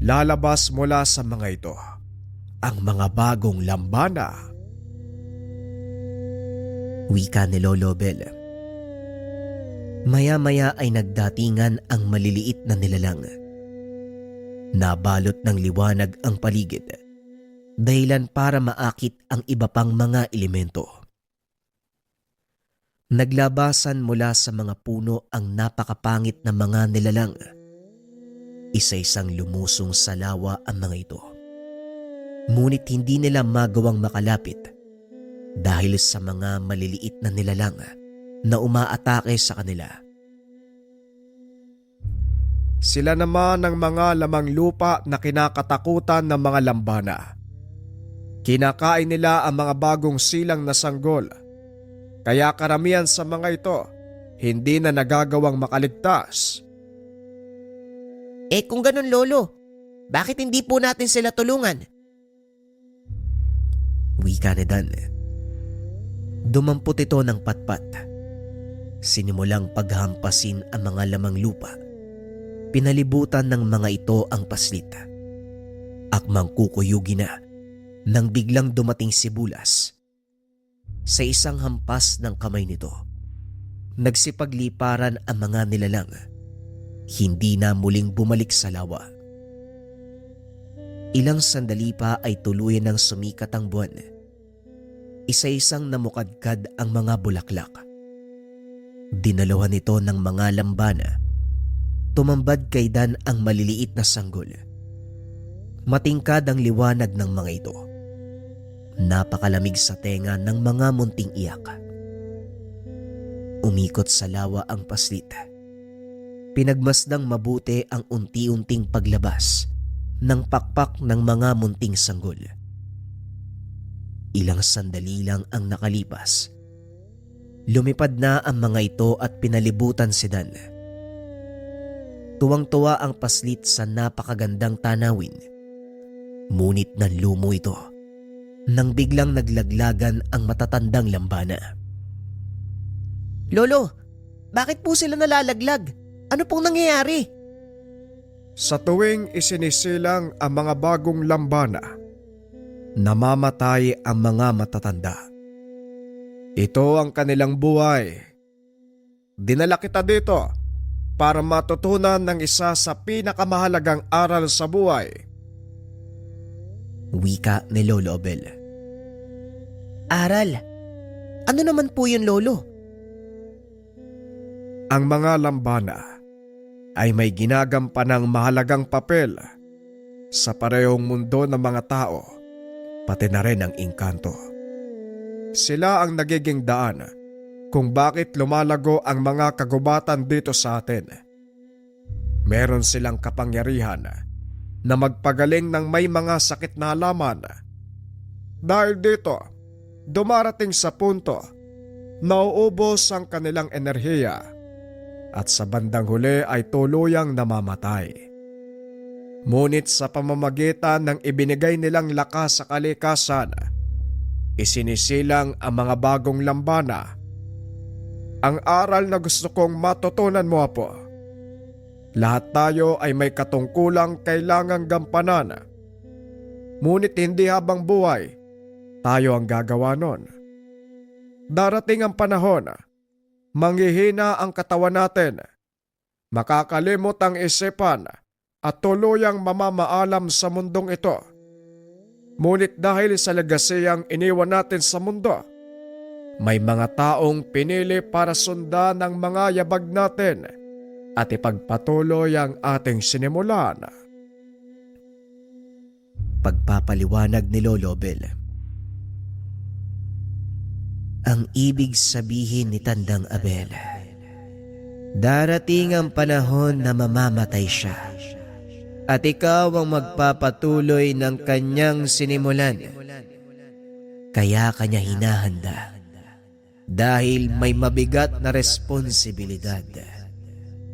Lalabas mula sa mga ito ang mga bagong lambana. Wika ni Lolo Bel. Maya-maya ay nagdatingan ang maliliit na nilalang. Nabalot ng liwanag ang paligid, dahilan para maakit ang iba pang mga elemento. Naglabasan mula sa mga puno ang napakapangit na mga nilalang. Isa-isang lumusong sa lawa ang mga ito. Ngunit hindi nila magawang makalapit dahil sa mga maliliit na nilalang na umaatake sa kanila. Sila naman ang mga lamang lupa na kinakatakutan ng mga lambana. Kinakain nila ang mga bagong silang na sanggol. Kaya karamihan sa mga ito, hindi na nagagawang makaligtas. Kung ganun, Lolo, bakit hindi po natin sila tulungan? Wika ni Dan. Dumampot ito ng patpat. Sinimulang paghampasin ang mga lamang lupa. Pinalibutan ng mga ito ang paslit. Akmang kukuyugi na nang biglang dumating si Bulas. Sa isang hampas ng kamay nito, nagsipagliparan ang mga nilalang. Hindi na muling bumalik sa lawa. Ilang sandali pa ay tuluyan ng sumikat ang buwan. Isa-isang namukadkad ang mga bulaklak. Dinalawan nito ng mga lambana. Tumambad kay Dan ang maliliit na sanggol. Matingkad ang liwanag ng mga ito. Napakalamig sa tenga ng mga munting iyak. Umikot sa lawa ang paslit. Pinagmasdang mabuti ang unti-unting paglabas ng pakpak ng mga munting sanggol. Ilang sandali lang ang nakalipas. Lumipad na ang mga ito at pinalibutan si Dan. Tuwang-tuwa ang paslit sa napakagandang tanawin. Ngunit nanlumo ito nang biglang naglaglagan ang matatandang lambana. Lolo, bakit po sila nalalaglag? Ano pong nangyayari? Sa tuwing isinisilang ang mga bagong lambana, namamatay ang mga matatanda. Ito ang kanilang buhay. Dinala kita dito para matutunan ng isa sa pinakamahalagang aral sa buhay. Wika ni Lolo Obel. Aral? Ano naman po yun, Lolo? Ang mga lambana ay may ginagampanang mahalagang papel sa parehong mundo ng mga tao, pati na rin ang engkanto. Sila ang nagiging daan kung bakit lumalago ang mga kagubatan dito sa atin. Meron silang kapangyarihan na magpagaling ng may mga sakit na halaman. Dahil dito, dumarating sa punto na uubos ang kanilang enerhiya at sa bandang huli ay tuluyang namamatay. Ngunit sa pamamagitan ng ibinigay nilang lakas sa kalikasan, isinisilang ang mga bagong lambana. Ang aral na gusto kong matutunan mo, Apo. Lahat tayo ay may katungkulang kailangang gampanan. Ngunit hindi habang buhay tayo ang gagawa nun. Darating ang panahon, manghihina ang katawan natin, makakalimot ang isipan at tuluyang mamamaalam sa mundong ito. Ngunit dahil sa legasiyang iniwan natin sa mundo, may mga taong pinili para sundan ang mga yabag natin at ipagpatuloy ang ating sinimulan. Pagpapaliwanag ni Lolo Obel. Ang ibig sabihin ni Tandang Abel, darating ang panahon na mamamatay siya at ikaw ang magpapatuloy ng kanyang sinimulan. Kaya kanya hinahanda dahil may mabigat na responsibilidad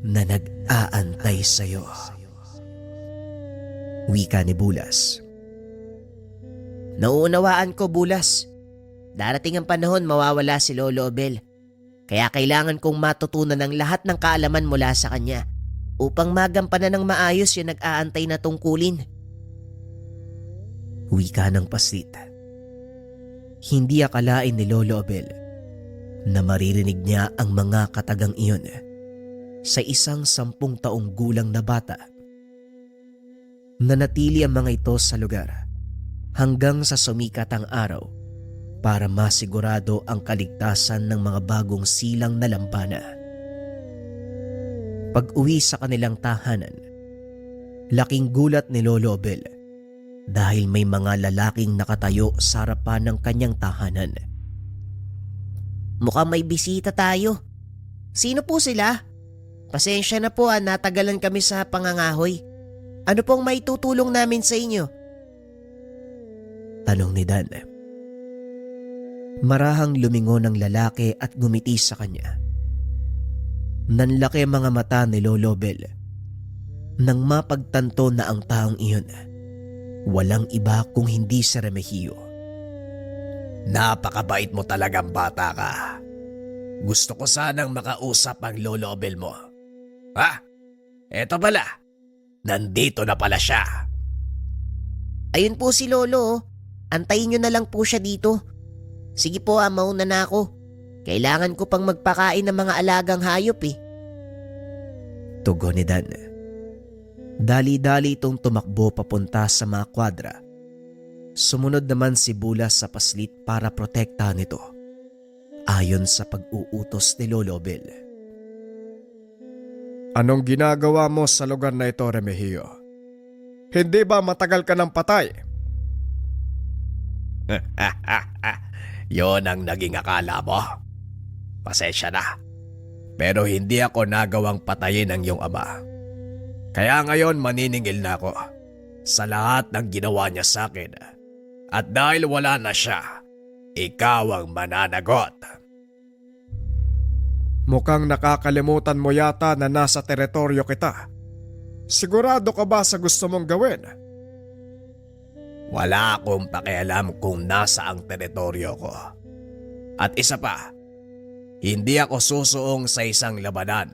na nag-aantay sa iyo. Wika ni Bulas. Nauunawaan ko, Bulas. Darating ang panahon mawawala si Lolo Obel. Kaya kailangan kong matutunan ang lahat ng kaalaman mula sa kanya upang magampanan ng maayos yung nag-aantay na tungkulin. Wika ng paslit. Hindi akalain ni Lolo Obel na maririnig niya ang mga katagang iyon sa isang 10 taong gulang na bata. Nanatili ang mga ito sa lugar hanggang sa sumikat ang araw para masigurado ang kaligtasan ng mga bagong silang na lampana. Pag-uwi sa kanilang tahanan, laking gulat ni Lolo Obel dahil may mga lalaking nakatayo sa harapan ng kanyang tahanan. Mukhang may bisita tayo. Sino po sila? Pasensya na po, natagalan kami sa pangangahoy. Ano pong may tutulong namin sa inyo? Tanong ni Dan. Marahang lumingon ang lalaki at ngumiti sa kanya. Nanlaki ang mga mata ni Lolo Obel nang mapagtanto na ang taong iyon walang iba kung hindi si Remigio. Napakabait mo talagang bata ka. Gusto ko sanang makausap ang Lolo Obel mo. Eto pala. Nandito na pala siya. Ayun po si Lolo. Antayin nyo na lang po siya dito. Sige po, mauna na ako. Kailangan ko pang magpakain ng mga alagang hayop eh. Tugon ni Dan. Dali-dali itong tumakbo papunta sa mga kwadra. Sumunod naman si Bulas sa paslit para protektahan ito, ayon sa pag-uutos ni Lolo Obel. Anong ginagawa mo sa lugar na ito, Remigio? Hindi ba matagal ka ng patay? Yon ang naging akala mo. Pasensya na. Pero hindi ako nagawang patayin ang iyong ama. Kaya ngayon maniningil na ako sa lahat ng ginawa niya sa akin. At dahil wala na siya, ikaw ang mananagot. Mukhang nakakalimutan mo yata na nasa teritoryo kita. Sigurado ka ba sa gusto mong gawin? Wala akong pakialam kung nasa ang teritoryo ko. At isa pa, hindi ako susuong sa isang labanan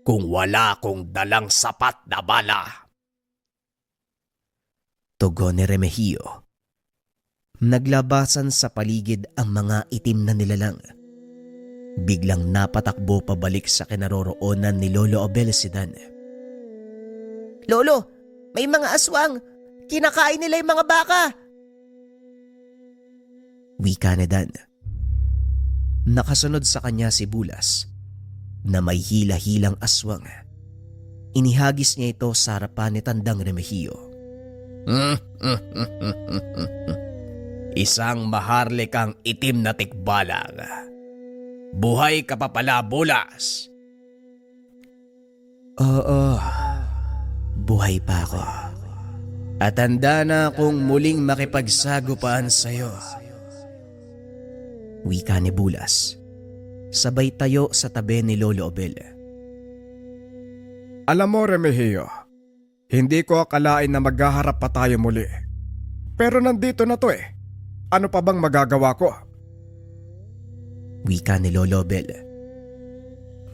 kung wala akong dalang sapat na bala. Tugon ni Remigio. Naglabasan sa paligid ang mga itim na nilalang. Biglang napatakbo pabalik sa kinaroroonan ni Lolo Obel si Dan. Lolo, may mga aswang! Kinakain nila yung mga baka! Wika ni Dan. Nakasunod sa kanya si Bulas na may hila-hilang aswang. Inihagis niya ito sa harapan ni Tandang Remigio. Isang maharlikang itim na tikbalang. Buhay ka pa pala, Bulas. Oo, buhay pa ako. At handa na akong muling makipagsagupaan sa'yo. Wika ni Bulas. Sabay tayo sa tabi ni Lolo Obel. Alam mo, Remigio, hindi ko akalain na maghaharap pa tayo muli. Pero nandito na to eh. Ano pa bang magagawa ko? Wika ni Lolo Obel.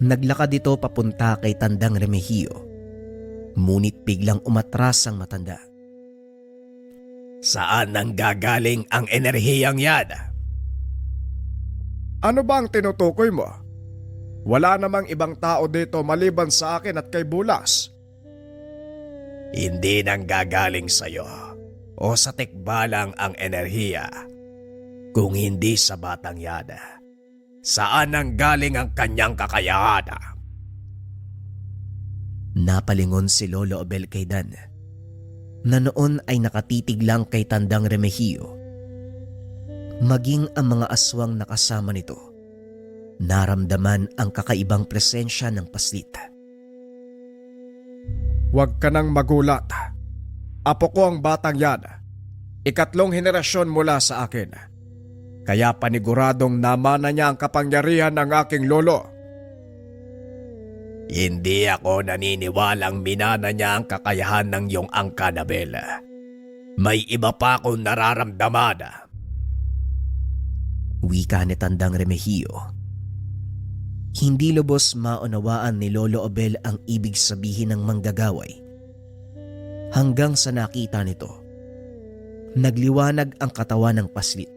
Naglakad ito papunta kay Tandang Remigio. Ngunit biglang umatras ang matanda. Saan nang gagaling ang enerhiyang yan? Ano ba ang tinutukoy mo? Wala namang ibang tao dito maliban sa akin at kay Bulas. Hindi nang gagaling sa'yo o sa tikbalang ang enerhiya. Kung hindi sa batang yan, saan nang galing ang kanyang kakayahan? Napalingon si Lolo Obel kay Dan, na noon ay nakatitig lang kay Tandang Remigio. Maging ang mga aswang na kasama nito, naramdaman ang kakaibang presensya ng paslit. Huwag ka nang magulat. Apo ko ang batang yan. 3 henerasyon mula sa akin. Kaya paniguradong namana niya ang kapangyarihan ng aking lolo. Hindi ako naniniwalang minana niya ang kakayahan ng iyong angka, Nabel. May iba pa akong nararamdaman. Wika ni Tandang Remigio. Hindi lubos maunawaan ni Lolo Obel ang ibig sabihin ng manggagaway. Hanggang sa nakita nito, nagliwanag ang katawan ng paslit.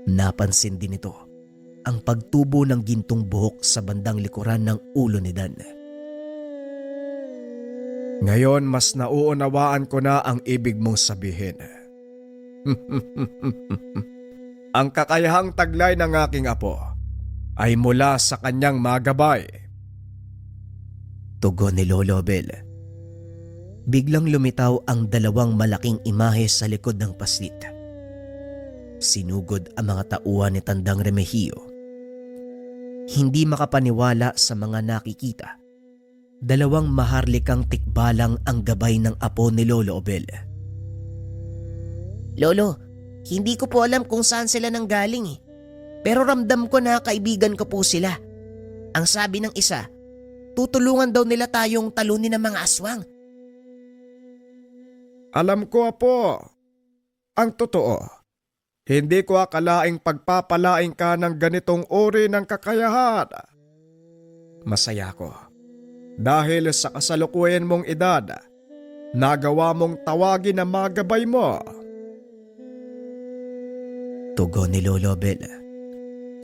Napansin din ito ang pagtubo ng gintong buhok sa bandang likuran ng ulo ni Dan. Ngayon mas nauunawaan ko na ang ibig mong sabihin. Ang kakayahang taglay ng aking apo ay mula sa kanyang magabay. Tugon ni Lolo Obel. Biglang lumitaw ang 2 malaking imahe sa likod ng paslit. Sinugod ang mga tauhan ni Tandang Remigio. Hindi makapaniwala sa mga nakikita. 2 maharlikang tikbalang ang gabay ng apo ni Lolo Obel. Lolo, hindi ko po alam kung saan sila nanggaling eh. Pero ramdam ko na kaibigan ko po sila. Ang sabi ng isa, tutulungan daw nila tayong talunin ng mga aswang. Alam ko, apo. Ang totoo, hindi ko akalaing pagpapalain ka ng ganitong uri ng kakayahan. Masaya ko dahil sa kasalukuyan mong edad, nagawa mong tawagin na magabay mo. Tugon ni Lolo Obel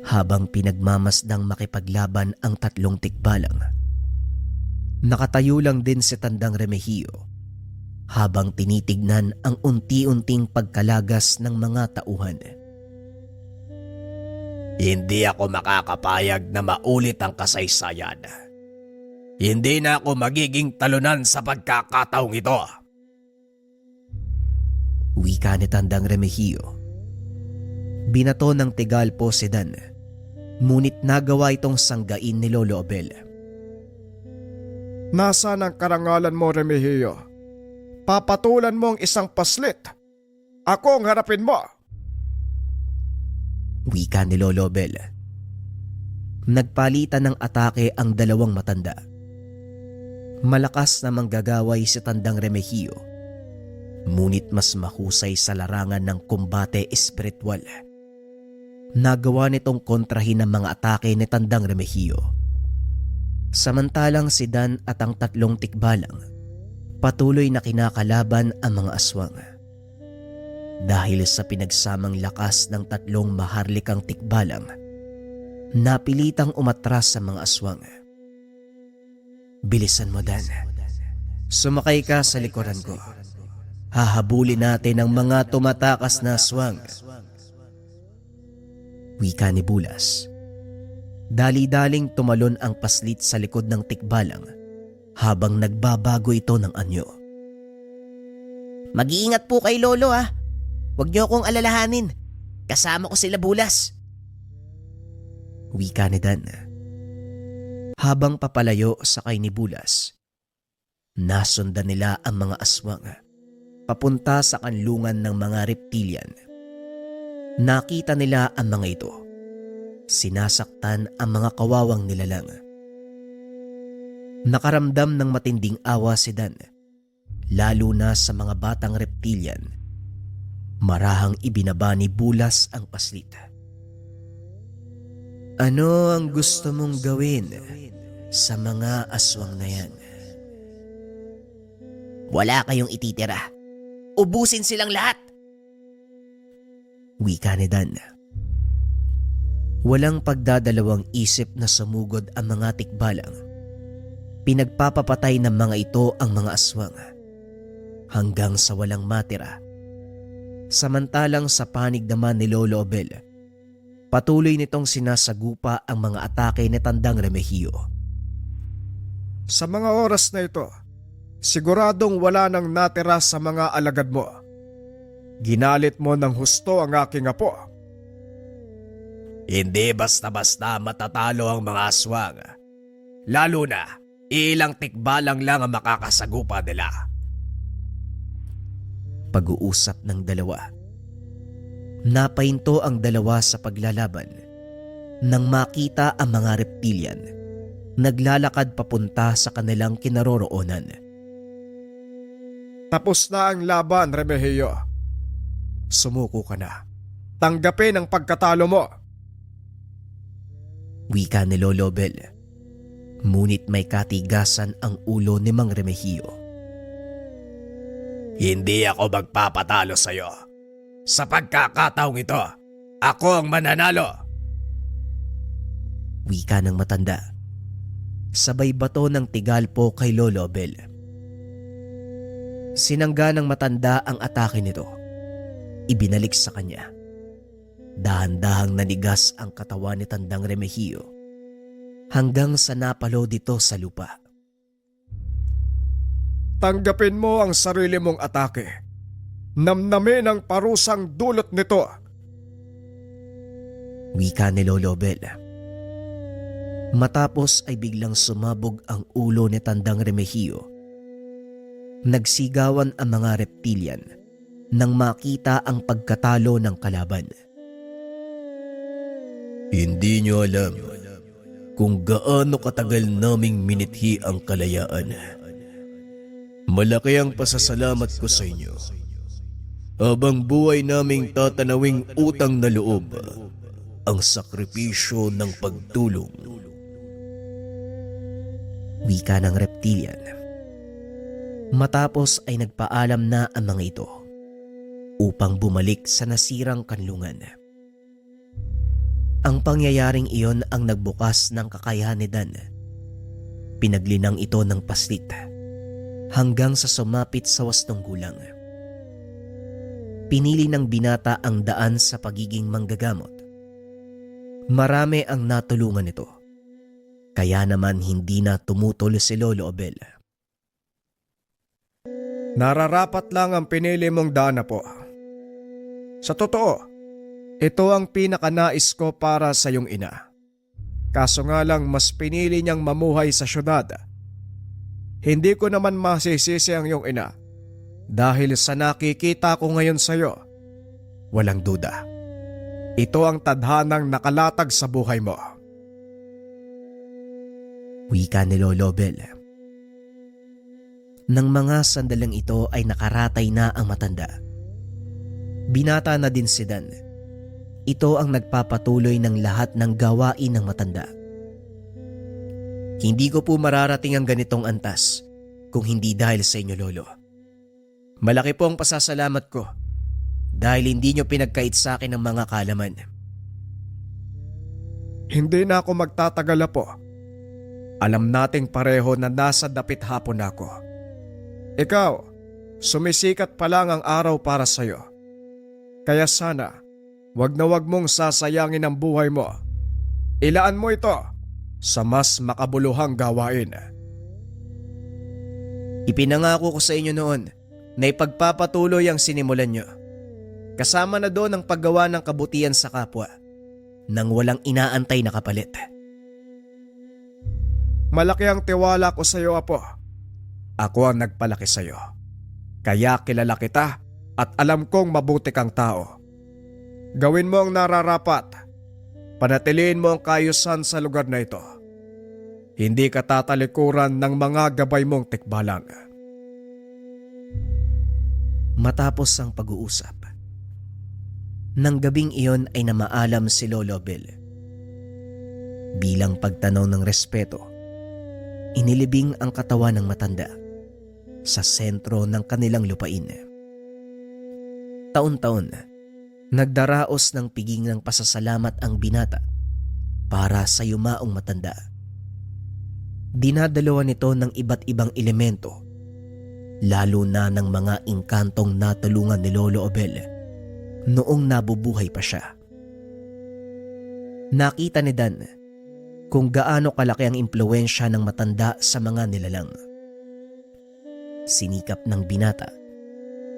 habang pinagmamasdang makipaglaban ang 3 tikbalang. Nakatayo lang din si Tandang Remigio habang tinitignan ang unti-unting pagkalagas ng mga tauhan. Hindi ako makakapayag na maulit ang kasaysayan. Hindi na ako magiging talunan sa pagkakataong ito. Wika ni Tandang Remigio. Binato ng tigalpo si Dan, ngunit nagawa itong sanggain ni Lolo Obel. Nasaan ang karangalan mo, Remigio? Papatulan mo ang isang paslit. Ako ang harapin mo. Wika ni Lolo Obel. Nagpalitan ng atake ang 2 matanda. Malakas na manggagaway si Tandang Remigio, ngunit mas mahusay sa larangan ng kumbate espiritual. Nagawa nitong kontrahin ang mga atake ni Tandang Remigio. Samantalang si Dan at ang 3 tikbalang patuloy na kinakalaban ang mga aswang. Dahil sa pinagsamang lakas ng tatlong maharlikang tikbalang, napilitang umatras sa mga aswang. Bilisan mo, Dan. Sumakay ka sa likuran ko. Hahabulin natin ang mga tumatakas na aswang. Wika ni Bulas. Dali-daling tumalon ang paslit sa likod ng tikbalang habang nagbabago ito ng anyo. Mag-iingat po kay Lolo ah. Huwag niyo akong alalahanin. Kasama ko sila Bulas. Wika ni Dan. Habang papalayo sakay ni Bulas, nasundan nila ang mga aswang papunta sa kanlungan ng mga reptilian. Nakita nila ang mga ito. Sinasaktan ang mga kawawang nilalang. Nakaramdam ng matinding awa si Dan, lalo na sa mga batang reptilian. Marahang ibinaba ni Bulas ang paslit. Ano ang gusto mong gawin sa mga aswang na yan? Wala kayong ititira. Ubusin silang lahat. Wika ni Dan. Walang pagdadalawang isip na sumugod ang mga tikbalang. Pinagpapapatay ng mga ito ang mga aswang hanggang sa walang matira. Samantalang sa panig naman ni Lolo Obel, patuloy nitong sinasagupa ang mga atake ni Tandang Remigio. Sa mga oras na ito, siguradong wala nang natira sa mga alagad mo. Ginalit mo ng husto ang aking apo. Hindi basta-basta matatalo ang mga aswang. Lalo na, ilang tikbalang lang ang makakasagupa nila. Pag-uusap ng dalawa. Napahinto ang dalawa sa paglalaban nang makita ang mga reptilian naglalakad papunta sa kanilang kinaroroonan. Tapos na ang laban, Remigio. Sumuko ka na. Tanggapin ang pagkatalo mo. Wika ni Lolo Bel. Ngunit may katigasan ang ulo ni Mang Remigio. Hindi ako magpapatalo sa'yo. Sa pagkakataong ito, ako ang mananalo. Wika ng matanda. Sabay bato ng tigalpo kay Lolo Bel. Sinangga ng matanda ang atake nito. Ibinalik sa kanya. Dahan-dahang nanigas ang katawan ni Tandang Remigio hanggang sa napalo dito sa lupa. Tanggapin mo ang sarili mong atake. Namnamin ang parusang dulot nito. Wika ni Lolo Bel. Matapos ay biglang sumabog ang ulo ni Tandang Remigio. Nagsigawan ang mga reptilian nang makita ang pagkatalo ng kalaban. Hindi niyo alam kung gaano katagal naming minithi ang kalayaan. Malaki ang pasasalamat ko sa inyo. Habang buhay naming tatanawing utang na loob ang sakripisyo ng pagtulong. Wika ng reptilian. Matapos ay nagpaalam na ang mga ito upang bumalik sa nasirang kanlungan. Ang pangyayaring iyon ang nagbukas ng kakayahan ni Dan. Pinaglinang ito ng paslit hanggang sa sumapit sa wastong gulang. Pinili ng binata ang daan sa pagiging manggagamot. Marami ang natulungan nito. Kaya naman hindi na tumutol si Lolo Obel. Nararapat lang ang pinili mong daan po. Sa totoo, ito ang pinakanais ko para sa iyong ina. Kaso nga lang mas pinili niyang mamuhay sa syudad. Hindi ko naman masisisi ang iyong ina dahil sa nakikita ko ngayon sa iyo. Walang duda. Ito ang tadhanang nakalatag sa buhay mo. Wika ni Lolo Bel. Nang mga sandaling ito ay nakaratay na ang matanda. Binata na din si Dan. Ito ang nagpapatuloy ng lahat ng gawain ng matanda. Hindi ko po mararating ang ganitong antas kung hindi dahil sa inyo, Lolo. Malaki po ang pasasalamat ko dahil hindi nyo pinagkait sa akin ng mga kalaman. Hindi na ako magtatagal, Apo. Alam nating pareho na nasa dapit hapon ako. Ikaw, sumisikat pa lang ang araw para sa'yo. Kaya sana, wag na wag mong sasayangin ang buhay mo. Ilaan mo ito sa mas makabuluhang gawain. Ipinangako ko sa inyo noon na ipagpapatuloy ang sinimulan nyo. Kasama na doon ang paggawa ng kabutihan sa kapwa nang walang inaantay na kapalit. Malaki ang tiwala ko sa iyo, Apo. Ako ang nagpalaki sa iyo. Kaya kilala kita at alam kong mabuti kang tao. Gawin mo ang nararapat. Panatiliin mo ang kaayusan sa lugar na ito. Hindi ka tatalikuran ng mga gabay mong tikbalang. Matapos ang pag-uusap, nang gabing iyon ay namaalam si Lolo Bel. Bilang pagtanaw ng respeto, inilibing ang katawan ng matanda sa sentro ng kanilang lupain. Taon-taon, nagdaraos ng piging ng pasasalamat ang binata para sa yumaong matanda. Dinadalawa nito ng iba't ibang elemento, lalo na ng mga inkantong natulungan ni Lolo Obel noong nabubuhay pa siya. Nakita ni Dan kung gaano kalaki ang impluwensya ng matanda sa mga nilalang. Sinikap ng binata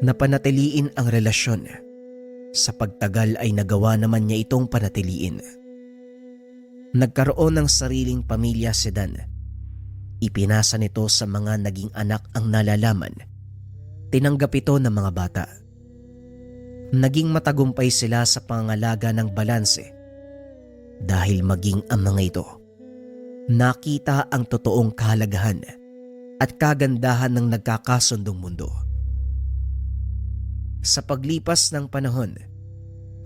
na panatiliin ang relasyon. Sa pagtagal ay nagawa naman niya itong panatiliin. Nagkaroon ng sariling pamilya si Dan. Ipinasa nito sa mga naging anak ang nalalaman. Tinanggap ito ng mga bata. Naging matagumpay sila sa pangangalaga ng balanse dahil maging ang mga ito nakita ang totoong kahalagahan at kagandahan ng nagkakasundong mundo. Sa paglipas ng panahon,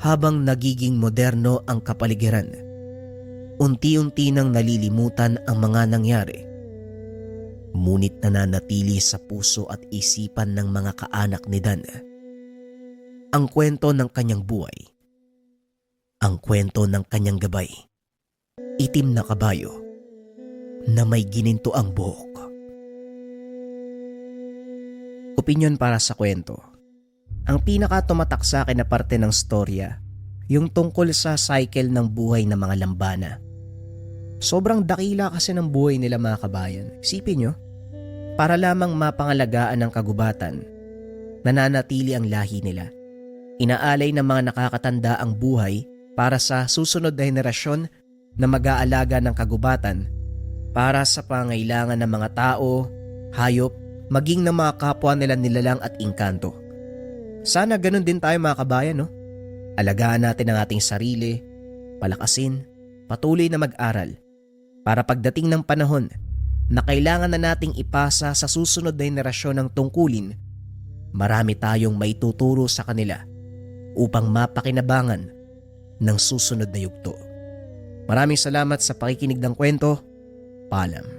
habang nagiging moderno ang kapaligiran, unti-unti nang nalilimutan ang mga nangyari. Ngunit nananatili sa puso at isipan ng mga kaanak ni Dan ang kwento ng kanyang buhay, ang kwento ng kanyang gabay, itim na kabayo na may gininto ang buhok. Opinyon para sa kwento. Ang pinaka-tumatak sa akin na parte ng storya, yung tungkol sa cycle ng buhay ng mga lambana. Sobrang dakila kasi ng buhay nila, mga kabayan. Isipin nyo, para lamang mapangalagaan ng kagubatan, nananatili ang lahi nila. Inaalay ng mga nakakatanda ang buhay para sa susunod na henerasyon na mag-aalaga ng kagubatan para sa pangailangan ng mga tao, hayop, maging ng mga kapwa nila nilalang at inkanto. Sana ganun din tayo, mga kabayan, no? Alagaan natin ang ating sarili, palakasin, patuloy na mag-aral para pagdating ng panahon na kailangan na nating ipasa sa susunod na henerasyon ng tungkulin, marami tayong maituturo sa kanila upang mapakinabangan ng susunod na yugto. Maraming salamat sa pakikinig ng kwento. Paalam.